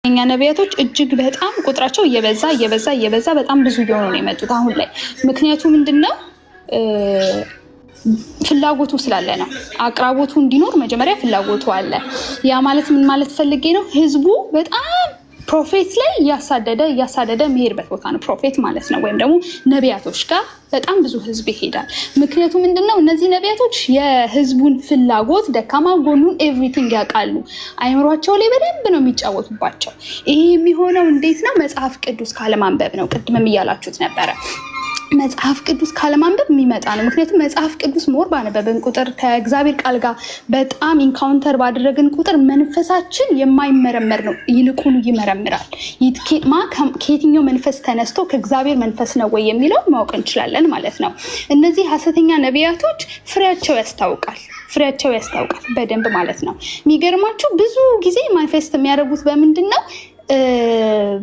እኛ ነቢያቶች እጅግ በጣም ቁጥራቸው እየበዛ በጣም ብዙ እየሆኑ ነው የመጡት አሁን ላይ። ምክንያቱ ምንድነው? ፍላጎቱ ስላለ ነው። አቅራቦቱ እንዲኖር መጀመሪያ ፍላጎቱ አለ። ያ ማለት ምን ማለት ፈልጌ ነው? ህዝቡ በጣም ፕሮፌት ላይ እያሳደደ መሄድበት ቦታ ነው ፕሮፌት ማለት ነው። ወይም ደግሞ ነቢያቶች ጋር በጣም ብዙ ህዝብ ይሄዳል። ምክንያቱ ምንድነው? እነዚህ ነቢያቶች የህዝቡን ፍላጎት፣ ደካማ ጎኑን ኤቭሪቲንግ ያውቃሉ። አይምሯቸው ላይ በደንብ ነው የሚጫወቱባቸው። ይሄ የሚሆነው እንዴት ነው? መጽሐፍ ቅዱስ ካለማንበብ ነው። ቅድምም እያላችሁት ነበረ። መጽሐፍ ቅዱስ ካለማንበብ የሚመጣ ነው። ምክንያቱም መጽሐፍ ቅዱስ ሞር ባነበብን ቁጥር ከእግዚአብሔር ቃል ጋር በጣም ኢንካውንተር ባደረግን ቁጥር መንፈሳችን የማይመረመር ነው፣ ይልቁኑ ይመረምራል። ከየትኛው መንፈስ ተነስቶ ከእግዚአብሔር መንፈስ ነው ወይ የሚለው ማወቅ እንችላለን ማለት ነው። እነዚህ ሐሰተኛ ነቢያቶች ፍሬያቸው ያስታውቃል በደንብ ማለት ነው። የሚገርማችሁ ብዙ ጊዜ ማኒፌስት የሚያደርጉት በምንድን ነው?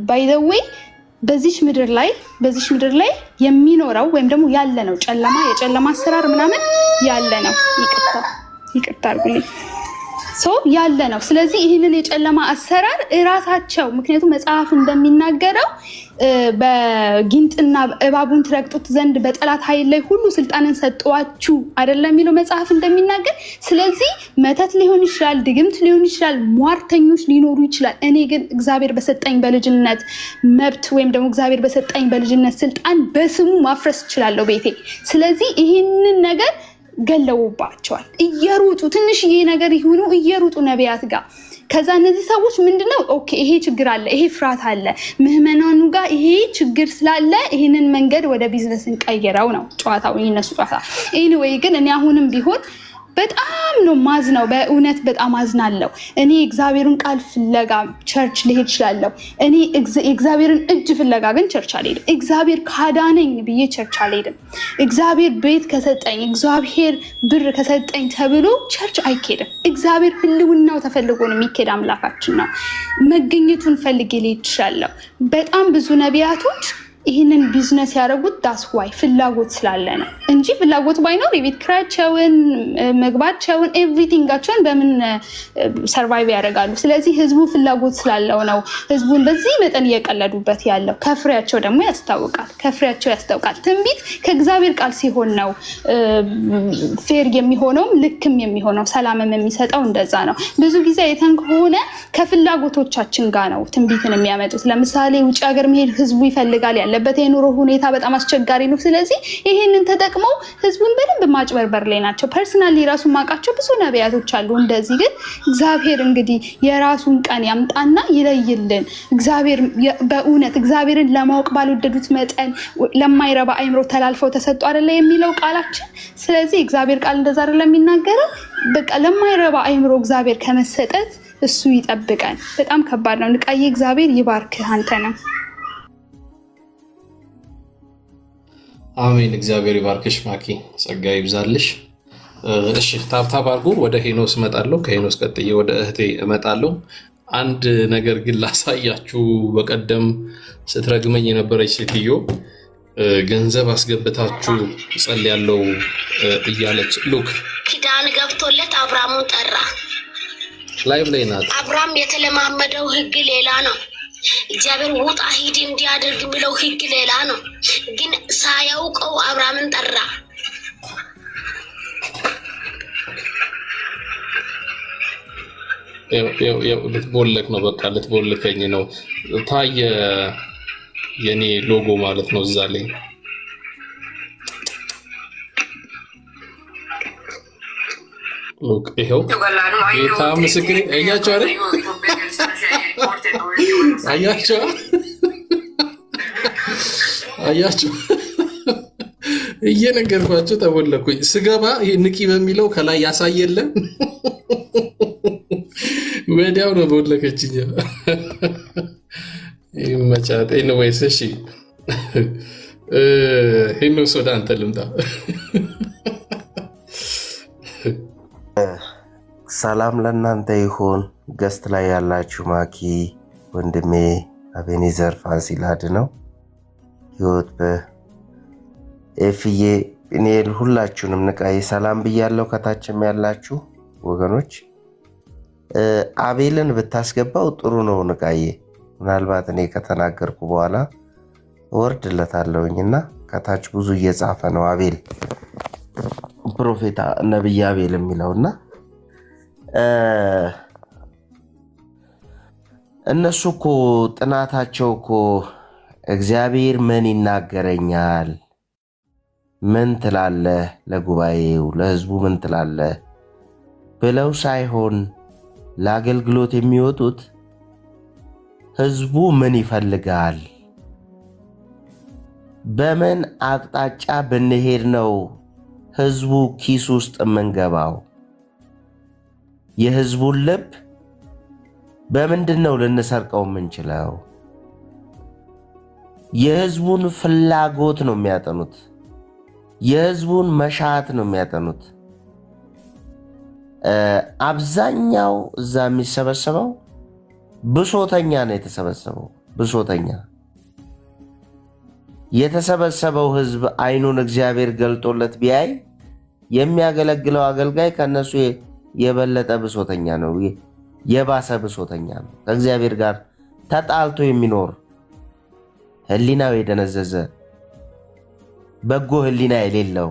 ባይ ዘ ዌይ በዚች ምድር ላይ የሚኖረው ወይም ደግሞ ያለ ነው የጨለማ አሰራር ምናምን ያለ ነው። ይቅርታ አድርጉልኝ። ያለ ነው። ስለዚህ ይህንን የጨለማ አሰራር እራሳቸው ምክንያቱም መጽሐፍ እንደሚናገረው በጊንጥና እባቡን ትረግጡት ዘንድ በጠላት ኃይል ላይ ሁሉ ስልጣንን ሰጠዋችሁ አይደለም የሚለው መጽሐፍ እንደሚናገር። ስለዚህ መተት ሊሆን ይችላል፣ ድግምት ሊሆን ይችላል፣ ሟርተኞች ሊኖሩ ይችላል። እኔ ግን እግዚአብሔር በሰጠኝ በልጅነት መብት ወይም ደግሞ እግዚአብሔር በሰጠኝ በልጅነት ስልጣን በስሙ ማፍረስ እችላለሁ ቤቴ። ስለዚህ ይህንን ነገር ገለውባቸዋል እየሩጡ ትንሽዬ ነገር ይሁኑ እየሩጡ ነቢያት ጋር። ከዛ እነዚህ ሰዎች ምንድነው ኦኬ ይሄ ችግር አለ፣ ይሄ ፍርሃት አለ ምህመናኑ ጋር ይሄ ችግር ስላለ ይሄንን መንገድ ወደ ቢዝነስ እንቀይረው ነው ጨዋታው፣ የነሱ ጨዋታ። ኤኒዌይ ግን እኔ አሁንም ቢሆን በጣም ነው ማዝነው፣ በእውነት በጣም አዝናለሁ። እኔ እግዚአብሔርን ቃል ፍለጋ ቸርች ልሄድ እችላለሁ። እኔ እግዚአብሔርን እጅ ፍለጋ ግን ቸርች አልሄድም። እግዚአብሔር ካዳነኝ ብዬ ቸርች አልሄድም። እግዚአብሔር ቤት ከሰጠኝ፣ እግዚአብሔር ብር ከሰጠኝ ተብሎ ቸርች አይኬድም። እግዚአብሔር ህልውናው ተፈልጎ ነው የሚኬድ አምላካችን ነው። መገኘቱን ፈልጌ ልሄድ እችላለሁ። በጣም ብዙ ነቢያቶች ይህንን ቢዝነስ ያደረጉት ዳስዋይ ፍላጎት ስላለ ነው እንጂ ፍላጎት ባይኖር የቤት ኪራያቸውን፣ ምግባቸውን፣ ኤቭሪቲንጋቸውን በምን ሰርቫይቭ ያደርጋሉ? ስለዚህ ህዝቡ ፍላጎት ስላለው ነው ህዝቡን በዚህ መጠን እየቀለዱበት ያለው። ከፍሬያቸው ደግሞ ያስታውቃል። ትንቢት ከእግዚአብሔር ቃል ሲሆን ነው ፌር የሚሆነው፣ ልክም የሚሆነው፣ ሰላምም የሚሰጠው። እንደዛ ነው። ብዙ ጊዜ አይተን ከሆነ ከፍላጎቶቻችን ጋር ነው ትንቢትን የሚያመጡት። ለምሳሌ ውጭ ሀገር መሄድ ህዝቡ ይፈልጋል፣ ያለበት የኑሮ ሁኔታ በጣም አስቸጋሪ ነው። ስለዚህ ይሄንን ተጠቅመው ህዝቡን በደንብ ማጭበርበር ላይ ናቸው። ፐርሰናሊ ራሱ ማቃቸው ብዙ ነቢያቶች አሉ እንደዚህ። ግን እግዚአብሔር እንግዲህ የራሱን ቀን ያምጣና ይለይልን። እግዚአብሔር በእውነት እግዚአብሔርን ለማወቅ ባልወደዱት መጠን ለማይረባ አይምሮ ተላልፈው ተሰጡ አይደለ የሚለው ቃላችን። ስለዚህ እግዚአብሔር ቃል እንደዛ አይደለም የሚናገረው። በቃ ለማይረባ አይምሮ እግዚአብሔር ከመሰጠት እሱ ይጠብቀን። በጣም ከባድ ነው። ንቃዬ እግዚአብሔር ይባርክህ አንተ ነው። አሜን። እግዚአብሔር ይባርክሽ ማኪ፣ ጸጋ ይብዛልሽ። እሺ ታብታብ አድርጉ። ወደ ሄኖስ እመጣለሁ፣ ከሄኖስ ቀጥዬ ወደ እህቴ እመጣለሁ። አንድ ነገር ግን ላሳያችሁ። በቀደም ስትረግመኝ የነበረች ሴትዮ ገንዘብ አስገብታችሁ ጸልያለሁ እያለች ሉክ ኪዳን ገብቶለት አብርሃምን ጠራ። ላይቭ ላይ ናት። አብርሃም የተለማመደው ህግ ሌላ ነው። እግዚአብሔር ውጣ ሂድ እንዲያደርግ የሚለው ህግ ሌላ ነው። ግን ሳያውቀው አብርሃምን ጠራ። ልትቦለክ ነው፣ በቃ ልትቦልከኝ ነው። ታየ የኔ ሎጎ ማለት ነው እዛ ላይ። ሉክ ይሄው ጌታ ምስክሬ። አያችሁ አይደል? አያችሁ እየነገርኳችሁ ተቦለኩኝ። ስገባ ይሄ ንቂ በሚለው ከላይ ያሳየለን ወዲያው ነው ቦለከችኝ። ይመቻት። ኤኒዌይስ እሺ ሄኖስ ወደ አንተ ልምጣ። ሰላም ለእናንተ ይሁን። ገስት ላይ ያላችሁ ማኪ ወንድሜ፣ አቤኔዘር ፋሲላድ ነው ህይወት በኤፍዬ ፒኒኤል፣ ሁላችሁንም ንቃዬ ሰላም ብያለሁ። ከታችም ያላችሁ ወገኖች አቤልን ብታስገባው ጥሩ ነው። ንቃዬ ምናልባት እኔ ከተናገርኩ በኋላ ወርድለታለሁኝና ከታች ብዙ እየጻፈ ነው አቤል ፕሮፌታ ነብይ አቤል የሚለውና እነሱ እኮ ጥናታቸው እኮ እግዚአብሔር ምን ይናገረኛል፣ ምን ትላለህ ለጉባኤው ለህዝቡ ምን ትላለህ ብለው ሳይሆን ለአገልግሎት የሚወጡት ህዝቡ ምን ይፈልጋል፣ በምን አቅጣጫ ብንሄድ ነው ህዝቡ ኪስ ውስጥ የምንገባው፣ የህዝቡን ልብ በምንድን ነው ልንሰርቀው የምንችለው፣ የህዝቡን ፍላጎት ነው የሚያጠኑት፣ የህዝቡን መሻት ነው የሚያጠኑት። አብዛኛው እዛ የሚሰበሰበው ብሶተኛ ነው የተሰበሰበው። ብሶተኛ የተሰበሰበው ህዝብ አይኑን እግዚአብሔር ገልጦለት ቢያይ የሚያገለግለው አገልጋይ ከነሱ የበለጠ ብሶተኛ ነው፣ የባሰ ብሶተኛ ነው። ከእግዚአብሔር ጋር ተጣልቶ የሚኖር ህሊናው የደነዘዘ በጎ ህሊና የሌለው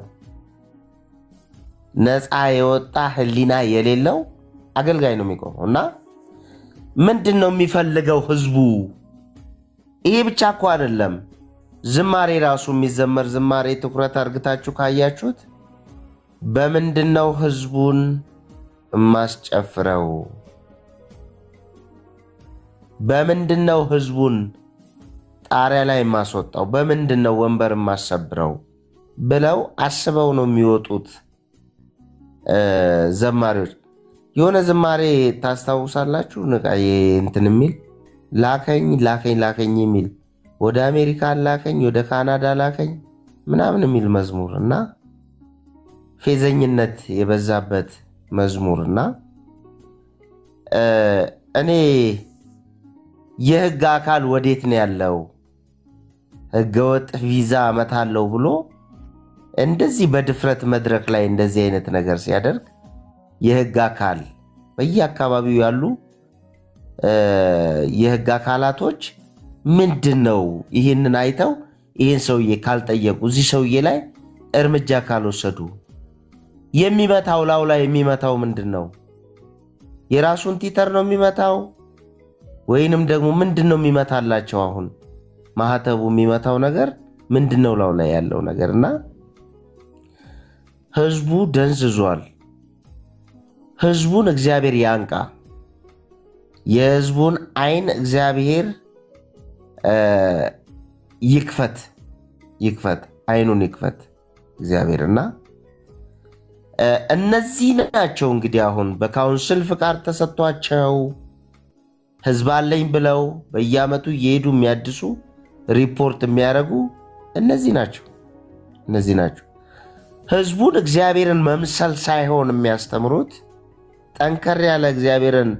ነፃ የወጣ ህሊና የሌለው አገልጋይ ነው የሚቆመው። እና ምንድነው የሚፈልገው ህዝቡ? ይሄ ብቻ እኮ አይደለም። ዝማሬ ራሱ የሚዘመር ዝማሬ ትኩረት አርግታችሁ ካያችሁት በምንድነው ህዝቡን ማስጨፍረው? በምንድነው ህዝቡን ጣሪያ ላይ ማስወጣው? በምንድነው ወንበር ማሰብረው ብለው አስበው ነው የሚወጡት ዘማሪዎች። የሆነ ዝማሬ ታስታውሳላችሁ? ንቃዬ እንትን የሚል ላከኝ ላከኝ ላከኝ የሚል ወደ አሜሪካ ላከኝ ወደ ካናዳ ላከኝ ምናምን የሚል መዝሙር እና ፌዘኝነት የበዛበት መዝሙርና እኔ የህግ አካል ወዴት ነው ያለው? ህገወጥ ቪዛ አመታለው ብሎ እንደዚህ በድፍረት መድረክ ላይ እንደዚህ አይነት ነገር ሲያደርግ የህግ አካል በየአካባቢው ያሉ የህግ አካላቶች ምንድነው ይሄንን አይተው ይሄን ሰውዬ ካልጠየቁ እዚህ ሰውዬ ላይ እርምጃ ካልወሰዱ የሚመታው ላው ላይ የሚመታው ምንድነው? የራሱን ቲተር ነው የሚመታው ወይንም ደግሞ ምንድነው የሚመታላቸው? አሁን ማህተቡ የሚመታው ነገር ምንድነው? ላው ላይ ያለው ነገርና ህዝቡ ደንዝዟል። ህዝቡን እግዚአብሔር ያንቃ። የህዝቡን አይን እግዚአብሔር ይክፈት፣ አይኑን ይክፈት እግዚአብሔርና እነዚህ ናቸው እንግዲህ አሁን በካውንስል ፍቃድ ተሰጥቷቸው ህዝብ አለኝ ብለው በየአመቱ እየሄዱ የሚያድሱ ሪፖርት የሚያደርጉ እነዚህ ናቸው። ህዝቡን እግዚአብሔርን መምሰል ሳይሆን የሚያስተምሩት። ጠንከር ያለ እግዚአብሔርን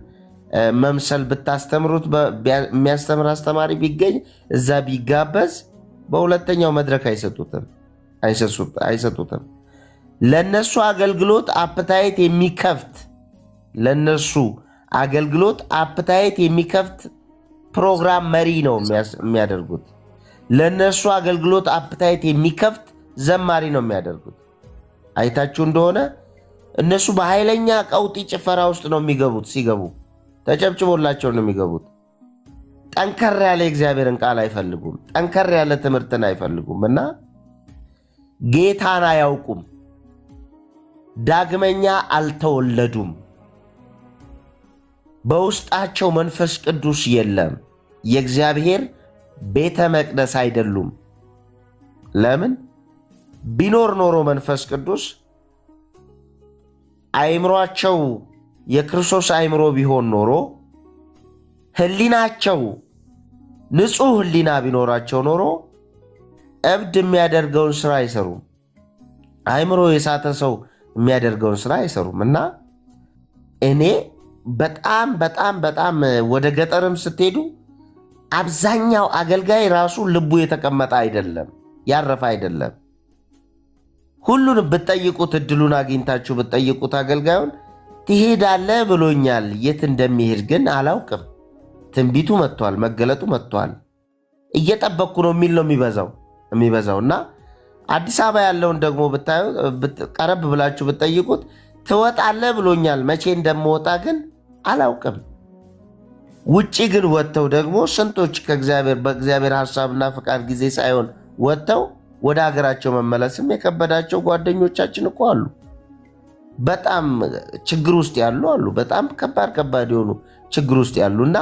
መምሰል ብታስተምሩት የሚያስተምር አስተማሪ ቢገኝ እዛ ቢጋበዝ በሁለተኛው መድረክ አይሰጡትም። ለነሱ አገልግሎት አፕታይት የሚከፍት ፕሮግራም መሪ ነው የሚያደርጉት። ለነሱ አገልግሎት አፕታይት የሚከፍት ዘማሪ ነው የሚያደርጉት። አይታችሁ እንደሆነ እነሱ በኃይለኛ ቀውጢ ጭፈራ ውስጥ ነው የሚገቡት። ሲገቡ ተጨብጭቦላቸው ነው የሚገቡት። ጠንከር ያለ እግዚአብሔርን ቃል አይፈልጉም። ጠንከር ያለ ትምህርትን አይፈልጉም እና ጌታን አያውቁም። ዳግመኛ አልተወለዱም። በውስጣቸው መንፈስ ቅዱስ የለም። የእግዚአብሔር ቤተ መቅደስ አይደሉም። ለምን? ቢኖር ኖሮ መንፈስ ቅዱስ አይምሯቸው የክርስቶስ አይምሮ ቢሆን ኖሮ ህሊናቸው ንጹህ ህሊና ቢኖራቸው ኖሮ እብድ የሚያደርገውን ስራ አይሰሩም። አይምሮ የሳተ ሰው የሚያደርገውን ስራ አይሰሩም። እና እኔ በጣም ወደ ገጠርም ስትሄዱ አብዛኛው አገልጋይ ራሱ ልቡ የተቀመጠ አይደለም፣ ያረፈ አይደለም። ሁሉንም ብትጠይቁት እድሉን አግኝታችሁ ብትጠይቁት አገልጋዩን ትሄዳለህ ብሎኛል፣ የት እንደሚሄድ ግን አላውቅም፣ ትንቢቱ መጥቷል፣ መገለጡ መጥቷል፣ እየጠበቅኩ ነው የሚል ነው የሚበዛውና አዲስ አበባ ያለውን ደግሞ ብታዩ ቀረብ ብላችሁ ብትጠይቁት ትወጣለህ ብሎኛል። መቼ እንደምወጣ ግን አላውቅም። ውጪ ግን ወጥተው ደግሞ ስንቶች በእግዚአብሔር ሐሳብና ፍቃድ ጊዜ ሳይሆን ወጥተው ወደ ሀገራቸው መመለስም የከበዳቸው ጓደኞቻችን እኮ አሉ። በጣም ችግር ውስጥ ያሉ አሉ። በጣም ከባድ የሆኑ ችግር ውስጥ ያሉና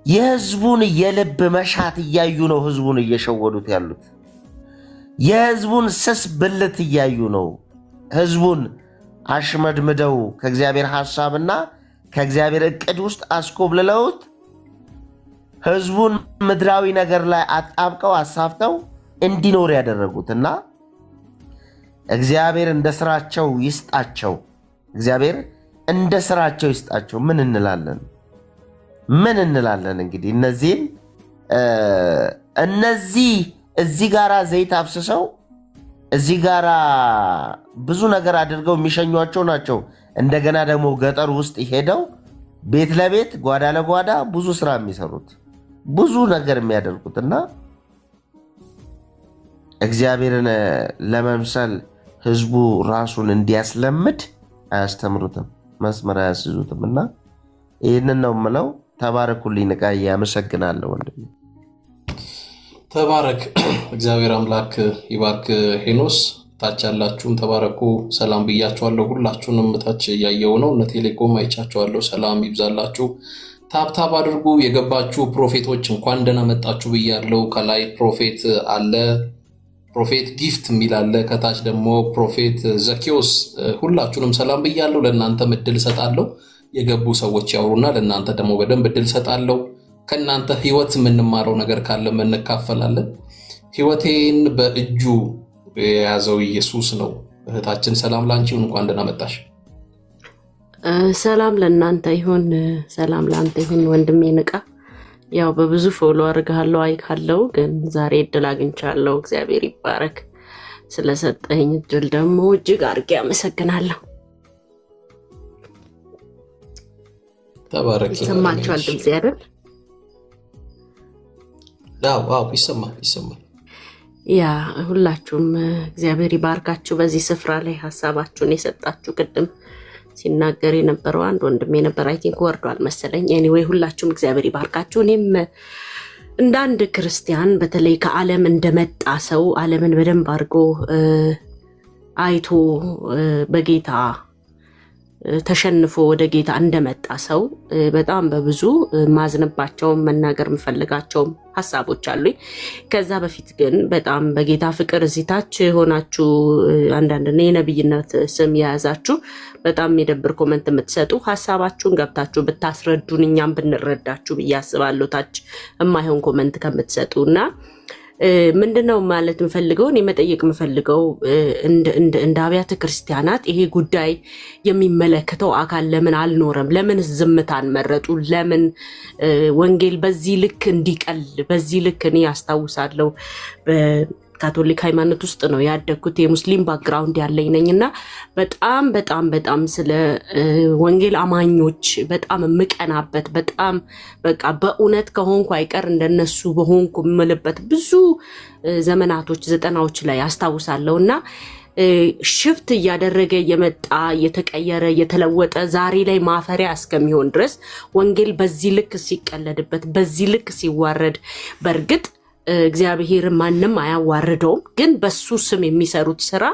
የህዝቡን የልብ መሻት እያዩ ነው ህዝቡን እየሸወዱት ያሉት። የህዝቡን ስስ ብልት እያዩ ነው ህዝቡን አሽመድምደው ከእግዚአብሔር ሐሳብና ከእግዚአብሔር ዕቅድ ውስጥ አስኮብልለውት ህዝቡን ምድራዊ ነገር ላይ አጣብቀው አሳፍተው እንዲኖር ያደረጉትና እግዚአብሔር እንደ ስራቸው ይስጣቸው። እግዚአብሔር እንደ ስራቸው ይስጣቸው። ምን እንላለን? እንግዲህ እነዚህ እዚህ ጋራ ዘይት አፍስሰው እዚህ ጋራ ብዙ ነገር አድርገው የሚሸኟቸው ናቸው። እንደገና ደግሞ ገጠር ውስጥ ሄደው ቤት ለቤት ጓዳ ለጓዳ ብዙ ስራ የሚሰሩት ብዙ ነገር የሚያደርጉትና እግዚአብሔርን ለመምሰል ህዝቡ ራሱን እንዲያስለምድ አያስተምሩትም፣ መስመር አያስይዙትም። እና ይህንን ነው የምለው። ተባረኩልኝ። ንቃዬ አመሰግናለሁ ወንድሜ። ተባረክ። እግዚአብሔር አምላክ ይባርክ። ሄኖስ ታች ያላችሁም ተባረኩ። ሰላም ብያችኋለሁ። ሁላችሁንም ታች እያየው ነው። እነ ቴሌኮም አይቻችኋለሁ። ሰላም ይብዛላችሁ። ታብታብ አድርጉ። የገባችሁ ፕሮፌቶች እንኳን ደህና መጣችሁ ብያለሁ። ከላይ ፕሮፌት አለ፣ ፕሮፌት ጊፍት የሚል አለ፣ ከታች ደግሞ ፕሮፌት ዘኪዮስ። ሁላችሁንም ሰላም ብያለሁ። ለእናንተ እድል ሰጣለሁ። የገቡ ሰዎች ያወሩና ለእናንተ ደግሞ በደንብ እድል ሰጣለሁ። ከእናንተ ህይወት የምንማረው ነገር ካለ እንካፈላለን። ህይወቴን በእጁ የያዘው ኢየሱስ ነው። እህታችን ሰላም ላንቺ ይሁን። እንኳን ደህና መጣሽ። ሰላም ለእናንተ ይሁን። ሰላም ለአንተ ይሁን ወንድሜ ንቃ። ያው በብዙ ፎሎ አድርጋለሁ አይካለው፣ ግን ዛሬ እድል አግኝቻለሁ። እግዚአብሔር ይባረክ። ስለሰጠኝ እድል ደግሞ እጅግ አድርጌ አመሰግናለሁ። ተባረክ። ይሰማችኋል ድምጽ አይደል? አዎ ይሰማል። ያ ሁላችሁም እግዚአብሔር ይባርካችሁ። በዚህ ስፍራ ላይ ሐሳባችሁን የሰጣችሁ ቅድም ሲናገር የነበረው አንድ ወንድሜ ነበር። አይ ቲንክ ወርዷል መሰለኝ። ኤኒዌይ ሁላችሁም እግዚአብሔር ይባርካችሁ። እኔም እንደ አንድ ክርስቲያን በተለይ ከዓለም እንደመጣ ሰው ዓለምን በደንብ አድርጎ አይቶ በጌታ ተሸንፎ ወደ ጌታ እንደመጣ ሰው በጣም በብዙ ማዝንባቸው መናገር የምፈልጋቸው ሐሳቦች አሉኝ። ከዛ በፊት ግን በጣም በጌታ ፍቅር እዚህ ታች ሆናችሁ አንዳንድ የነብይነት ስም የያዛችሁ በጣም የሚደብር ኮመንት የምትሰጡ ሐሳባችሁን ገብታችሁ ብታስረዱን እኛም ብንረዳችሁ ብዬ አስባለሁ። ታች የማይሆን ኮመንት ከምትሰጡና ምንድነው ማለት የምፈልገው የመጠየቅ የምፈልገው እንደ አብያተ ክርስቲያናት ይሄ ጉዳይ የሚመለከተው አካል ለምን አልኖረም? ለምን ዝምታን መረጡ? ለምን ወንጌል በዚህ ልክ እንዲቀል በዚህ ልክ እኔ ያስታውሳለሁ ካቶሊክ ሃይማኖት ውስጥ ነው ያደግኩት። የሙስሊም ባክግራውንድ ያለኝ ነኝና በጣም ስለ ወንጌል አማኞች በጣም ምቀናበት በጣም በቃ በእውነት ከሆንኩ አይቀር እንደነሱ በሆንኩ ምልበት ብዙ ዘመናቶች 90ዎች ላይ አስታውሳለሁና ሽፍት እያደረገ የመጣ የተቀየረ የተለወጠ ዛሬ ላይ ማፈሪያ እስከሚሆን ድረስ ወንጌል በዚህ ልክ ሲቀለድበት በዚህ ልክ ሲዋረድ በርግጥ እግዚአብሔር ማንንም አያዋርደውም፣ ግን በሱ ስም የሚሰሩት ስራ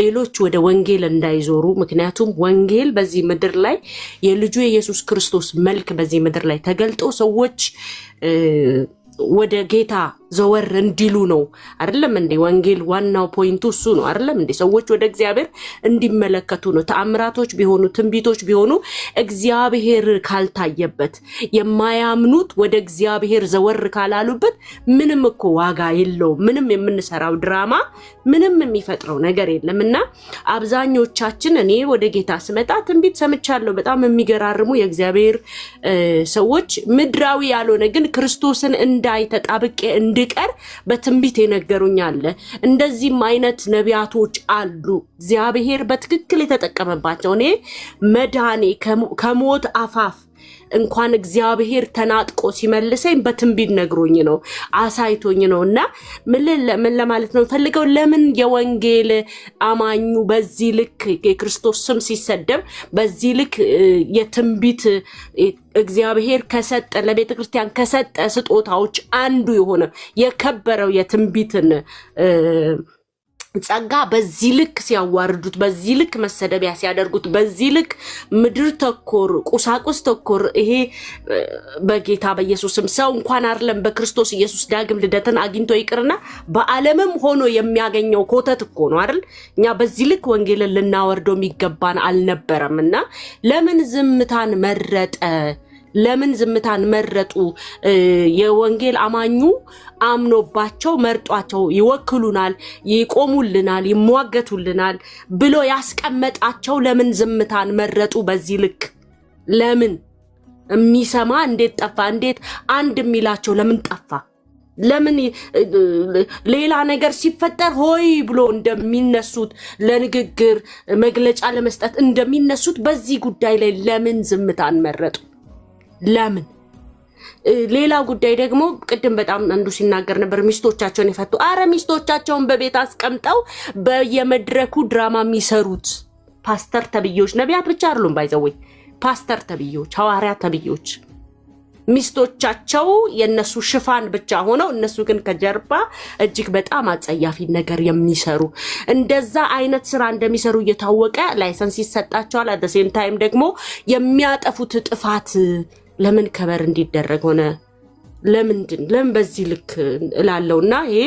ሌሎች ወደ ወንጌል እንዳይዞሩ። ምክንያቱም ወንጌል በዚህ ምድር ላይ የልጁ የኢየሱስ ክርስቶስ መልክ በዚህ ምድር ላይ ተገልጦ ሰዎች ወደ ጌታ ዘወር እንዲሉ ነው አይደለም እንዴ? ወንጌል ዋናው ፖይንቱ እሱ ነው አይደለም እንዴ? ሰዎች ወደ እግዚአብሔር እንዲመለከቱ ነው። ተአምራቶች ቢሆኑ ትንቢቶች ቢሆኑ እግዚአብሔር ካልታየበት የማያምኑት ወደ እግዚአብሔር ዘወር ካላሉበት ምንም እኮ ዋጋ የለውም። ምንም የምንሰራው ድራማ ምንም የሚፈጥረው ነገር የለምና አብዛኞቻችን እኔ ወደ ጌታ ስመጣ ትንቢት ሰምቻለሁ። በጣም የሚገራርሙ የእግዚአብሔር ሰዎች ምድራዊ ያልሆነ ግን ክርስቶስን እንዳይተጣብቄ እንድቀር በትንቢት የነገሩኝ አለ። እንደዚህም አይነት ነቢያቶች አሉ። እግዚአብሔር በትክክል የተጠቀመባቸው እኔ መዳኔ ከሞት አፋፍ እንኳን እግዚአብሔር ተናጥቆ ሲመልሰኝ በትንቢት ነግሮኝ ነው አሳይቶኝ ነውና ምን ለማለት ነው ፈልገው ለምን የወንጌል አማኙ በዚህ ልክ የክርስቶስ ስም ሲሰደብ በዚህ ልክ የትንቢት እግዚአብሔር ከሰጠ ለቤተ ክርስቲያን ከሰጠ ስጦታዎች አንዱ የሆነ የከበረው የትንቢትን ጸጋ በዚህ ልክ ሲያዋርዱት በዚህ ልክ መሰደቢያ ሲያደርጉት በዚህ ልክ ምድር ተኮር ቁሳቁስ ተኮር ይሄ በጌታ በኢየሱስም ሰው እንኳን አይደለም በክርስቶስ ኢየሱስ ዳግም ልደትን አግኝቶ ይቅርና በዓለምም ሆኖ የሚያገኘው ኮተት እኮ ነው አይደል እኛ በዚህ ልክ ወንጌልን ልናወርደው የሚገባን አልነበረምና ለምን ዝምታን መረጠ ለምን ዝምታን መረጡ የወንጌል አማኙ አምኖባቸው መርጧቸው ይወክሉናል ይቆሙልናል ይሟገቱልናል ብሎ ያስቀመጣቸው ለምን ዝምታን መረጡ በዚህ ልክ ለምን የሚሰማ እንዴት ጠፋ እንዴት አንድ የሚላቸው ለምን ጠፋ ለምን ሌላ ነገር ሲፈጠር ሆይ ብሎ እንደሚነሱት ለንግግር መግለጫ ለመስጠት እንደሚነሱት በዚህ ጉዳይ ላይ ለምን ዝምታን መረጡ ለምን ሌላ ጉዳይ ደግሞ ቅድም በጣም አንዱ ሲናገር ነበር ሚስቶቻቸውን ይፈቱ አረ ሚስቶቻቸውን በቤት አስቀምጠው በየመድረኩ ድራማ የሚሰሩት ፓስተር ተብዮች ነቢያት ብቻ አይደሉም ባይዘው ፓስተር ተብዮች ሐዋርያ ተብዮች ሚስቶቻቸው የነሱ ሽፋን ብቻ ሆነው እነሱ ግን ከጀርባ እጅግ በጣም አጸያፊ ነገር የሚሰሩ እንደዛ አይነት ስራ እንደሚሰሩ እየታወቀ ላይሰንስ ይሰጣቸዋል at the same time ደግሞ የሚያጠፉት ጥፋት ለምን ከበር እንዲደረግ ሆነ ለምን በዚህ ልክ እላለውና ይሄ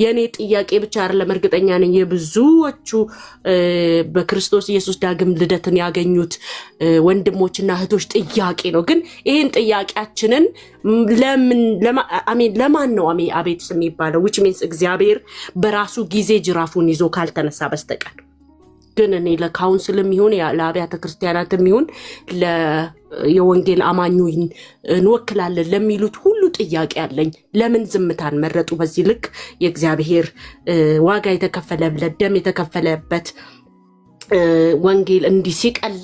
የኔ ጥያቄ ብቻ አይደለም እርግጠኛ ነኝ የብዙዎቹ በክርስቶስ ኢየሱስ ዳግም ልደትን ያገኙት ወንድሞችና እህቶች ጥያቄ ነው ግን ይሄን ጥያቄያችንን ለማን ነው አቤት የሚባለው which means እግዚአብሔር በራሱ ጊዜ ጅራፉን ይዞ ካልተነሳ በስተቀር ግን እኔ ለካውንስልም ይሁን ለአብያተ ክርስቲያናትም ይሁን የወንጌል አማኙን እንወክላለን ለሚሉት ሁሉ ጥያቄ አለኝ ለምን ዝምታን መረጡ በዚህ ልክ የእግዚአብሔር ዋጋ የተከፈለበት ደም የተከፈለበት ወንጌል እንዲሲቀል